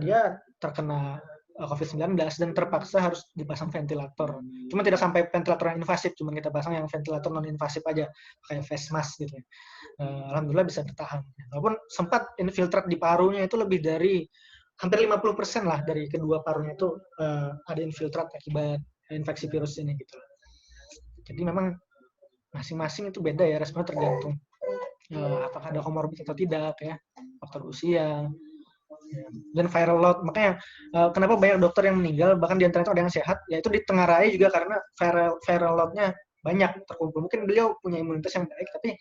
Dia terkena COVID-19 dan terpaksa harus dipasang ventilator. Cuma tidak sampai ventilator yang invasif, cuma kita pasang yang ventilator non-invasif aja, kayak face mask gitu. Alhamdulillah bisa bertahan. Walaupun sempat infiltrat di parunya itu lebih dari hampir 50% lah dari kedua parunya itu ada infiltrat akibat infeksi virus ini gitu. Jadi memang masing-masing itu beda ya, responnya tergantung apakah ada komorbid atau tidak ya, faktor usia, dan viral load. Makanya kenapa banyak dokter yang meninggal, bahkan di antara itu ada yang sehat, yaitu ditengarai juga karena viral load-nya banyak terkumpul. Mungkin beliau punya imunitas yang baik, tapi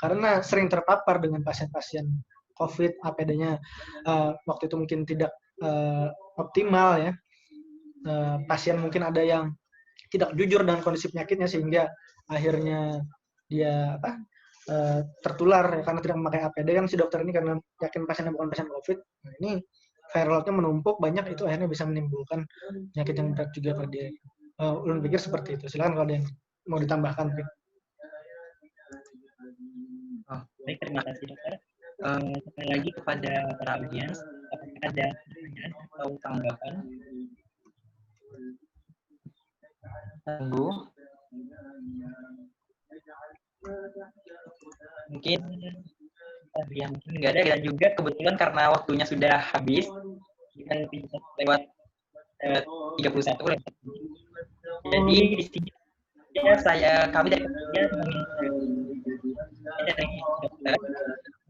karena sering terpapar dengan pasien-pasien COVID, APD-nya waktu itu mungkin tidak optimal ya. Pasien mungkin ada yang tidak jujur dengan kondisi penyakitnya sehingga akhirnya dia tertular ya, karena tidak memakai APD kan si dokter ini karena yakin pasiennya bukan pasien COVID. Nah, ini viral load-nya menumpuk banyak, itu akhirnya bisa menimbulkan penyakit yang berat juga pada dia. Ulun pikir seperti itu. Silakan kalau ada yang mau ditambahkan. Baik, terima kasih dokter. Sekali lagi kepada para audiens, apakah ada pertanyaan atau tanggapan? Tunggu. Mungkin mungkin nggak ada, dan juga kebetulan karena waktunya sudah habis, kan lewat 31 lewat. Jadi di sini ya, kami dari dokter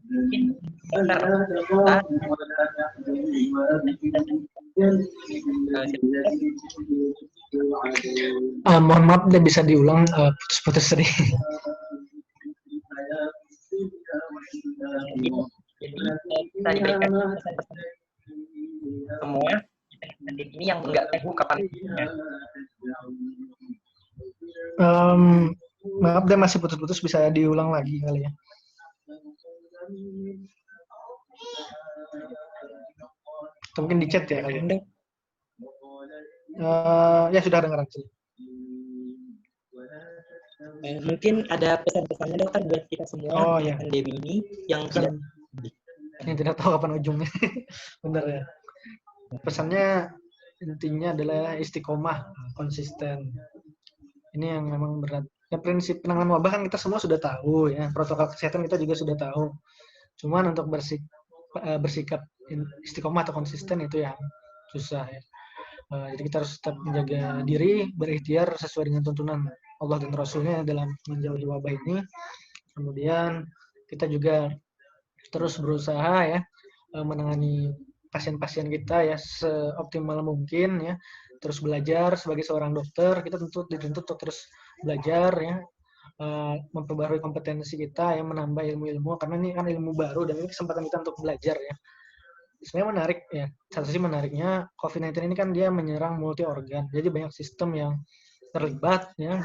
mungkin mohon maaf, bisa diulang, putus-putus tadi. Jadi kita diberikan pesan-pesan semua ini yang nggak tahu kapan. Maaf deh, masih putus-putus, bisa diulang lagi kali ya. Atau mungkin di chat ya kali ya. Ya sudah dengar sih. Mungkin ada pesan-pesannya dokter buat kita semua ya. pandemi ini yang tidak tahu kapan ujungnya. Benar ya. Pesannya intinya adalah istiqomah, konsisten. Ini yang memang berat. Ya, prinsip penanganan wabah kan kita semua sudah tahu ya, protokol kesehatan kita juga sudah tahu. Cuman untuk bersikap istiqomah atau konsisten itu yang susah ya. Jadi kita harus tetap menjaga diri, berikhtiar sesuai dengan tuntunan Allah dan Rasulnya dalam menjauhi wabah ini. Kemudian kita juga terus berusaha ya menangani pasien-pasien kita ya seoptimal mungkin ya. Terus belajar sebagai seorang dokter, kita dituntut untuk terus belajar ya, memperbarui kompetensi kita ya, menambah ilmu-ilmu, karena ini kan ilmu baru dan ini kesempatan kita untuk belajar ya. Sebenarnya menarik ya, satu sisi menariknya COVID-19 ini kan dia menyerang multi organ, jadi banyak sistem yang terlibat ya,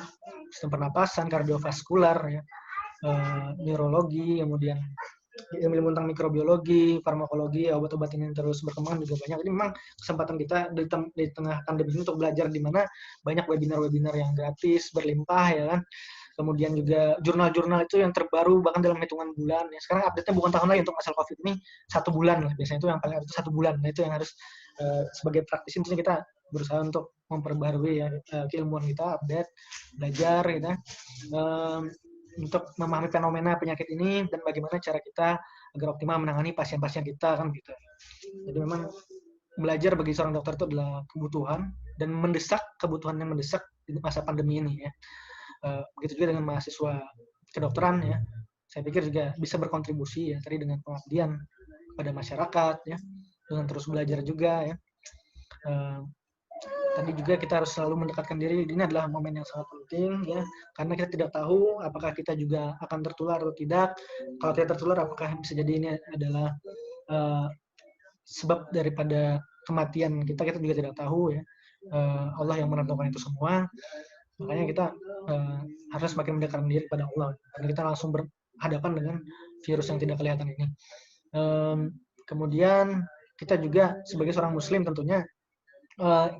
sistem pernapasan, kardiovaskular ya, neurologi, kemudian ilmu tentang mikrobiologi, farmakologi, obat-obat yang terus berkembang juga banyak. Jadi memang kesempatan kita di tengah pandemi ini untuk belajar, di mana banyak webinar-webinar yang gratis berlimpah ya kan. Kemudian juga jurnal-jurnal itu yang terbaru bahkan dalam hitungan bulan. Ya, sekarang update-nya bukan tahun lagi untuk masalah COVID ini 1 bulan lah. Biasanya itu yang paling update 1 bulan. Nah itu yang harus sebagai praktisi tentunya kita berusaha untuk memperbarui ya keilmuan kita, update, belajar gitu. Untuk memahami fenomena penyakit ini dan bagaimana cara kita agar optimal menangani pasien-pasien kita kan gitu. Jadi memang belajar bagi seorang dokter itu adalah kebutuhan dan kebutuhan yang mendesak di masa pandemi ini ya. Begitu juga dengan mahasiswa kedokteran ya. Saya pikir juga bisa berkontribusi ya tadi dengan pengabdian pada masyarakat ya, dengan terus belajar juga ya. Tadi juga kita harus selalu mendekatkan diri, ini adalah momen yang sangat penting ya, karena kita tidak tahu apakah kita juga akan tertular atau tidak. Kalau tidak tertular, apakah bisa jadi ini adalah sebab daripada kematian kita juga tidak tahu ya. Allah yang menentukan itu semua, makanya kita harus semakin mendekatkan diri pada Allah, karena kita langsung berhadapan dengan virus yang tidak kelihatan ini. Kemudian kita juga sebagai seorang muslim tentunya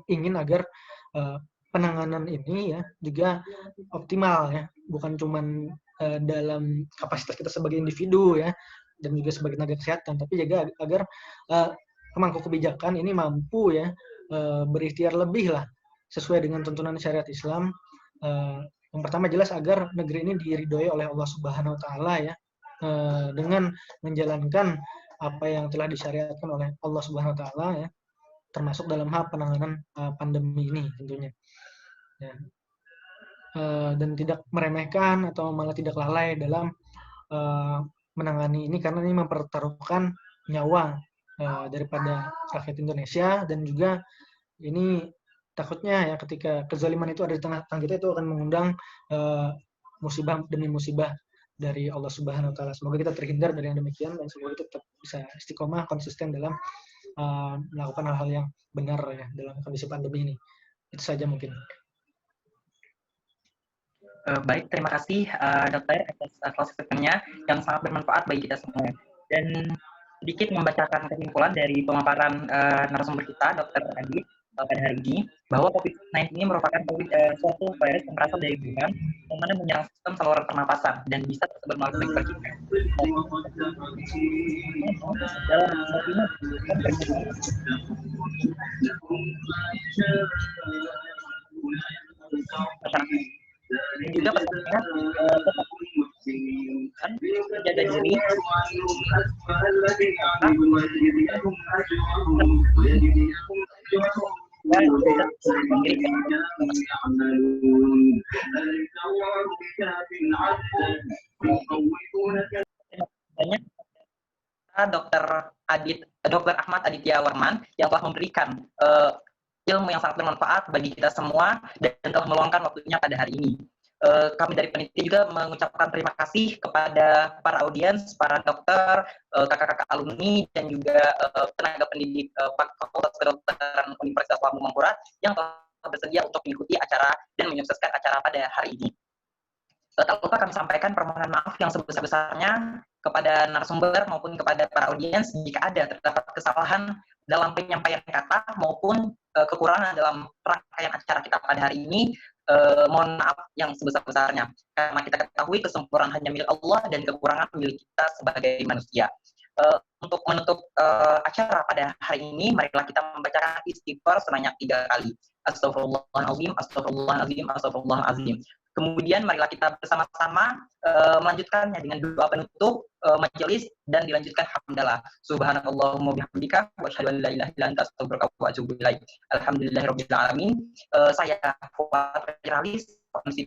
ingin agar penanganan ini ya juga optimal ya, bukan cuman dalam kapasitas kita sebagai individu ya dan juga sebagai tenaga kesehatan, tapi juga agar pemangku kebijakan ini mampu ya berikhtiar lebih lah sesuai dengan tuntunan syariat Islam. Yang pertama jelas agar negeri ini diridhoi oleh Allah Subhanahu wa taala ya, dengan menjalankan apa yang telah disyariatkan oleh Allah Subhanahu wa taala ya, termasuk dalam hal penanganan pandemi ini tentunya. Ya. dan tidak meremehkan atau malah tidak lalai dalam menangani ini, karena ini mempertaruhkan nyawa daripada rakyat Indonesia, dan juga ini takutnya ya ketika kezaliman itu ada di tengah-tengah kita, itu akan mengundang musibah demi musibah dari Allah Subhanahu wa taala. Semoga kita terhindar dari yang demikian, dan semoga kita tetap bisa istiqomah konsisten dalam melakukan hal-hal yang benar ya dalam kondisi pandemi ini. Itu saja mungkin. Baik, terima kasih dokter atas klasifikasinya yang sangat bermanfaat bagi kita semua. Dan sedikit membacakan kesimpulan dari pemaparan narasumber kita, Dokter Adit, pada hari ini, bahwa COVID-19 ini merupakan suatu virus yang berasal dari Wuhan, yang mana menyerang sistem saluran pernapasan dan bisa tersebar melalui percikan. Dan juga pesannya tetap menjaga diri, banyak Dokter Ahmad Aditya Warman yang telah memberikan ilmu yang sangat bermanfaat bagi kita semua dan telah meluangkan waktunya pada hari ini. Kami dari panitia juga mengucapkan terima kasih kepada para audiens, para dokter, kakak-kakak alumni, dan juga tenaga pendidik Fakultas Kedokteran Universitas Lambung Mangkurat yang telah bersedia untuk mengikuti acara dan menyukseskan acara pada hari ini. Tak lupa kami sampaikan permohonan maaf yang sebesar-besarnya kepada narasumber maupun kepada para audiens jika ada terdapat kesalahan dalam penyampaian kata maupun kekurangan dalam rangkaian acara kita pada hari ini. Mohon maaf yang sebesar-besarnya, karena kita ketahui kesempurnaan hanya milik Allah dan kekurangan milik kita sebagai manusia. Untuk menutup acara pada hari ini, marilah kita membacakan istighfar sebanyak 3 kali. Astagfirullahaladzim, astagfirullahaladzim, astagfirullahaladzim. Kemudian marilah kita bersama-sama melanjutkannya dengan doa penutup majelis dan dilanjutkan hamdalah. Subhanakallahumma bihamdika wa asyhadu an la ilaha illa anta astaghfiruka wa atubu ilaik. Alhamdulillahirabbil alamin. Saya Fuad Ralis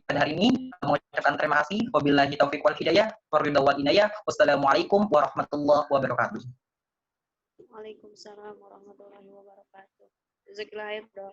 pada hari ini mengucapkan terima kasih. Wabillahi taufiq wal hidayah, waridha wal inayah. Wassalamualaikum warahmatullahi wabarakatuh. Waalaikumsalam warahmatullahi wabarakatuh. Jazakallahu khairan, Bro.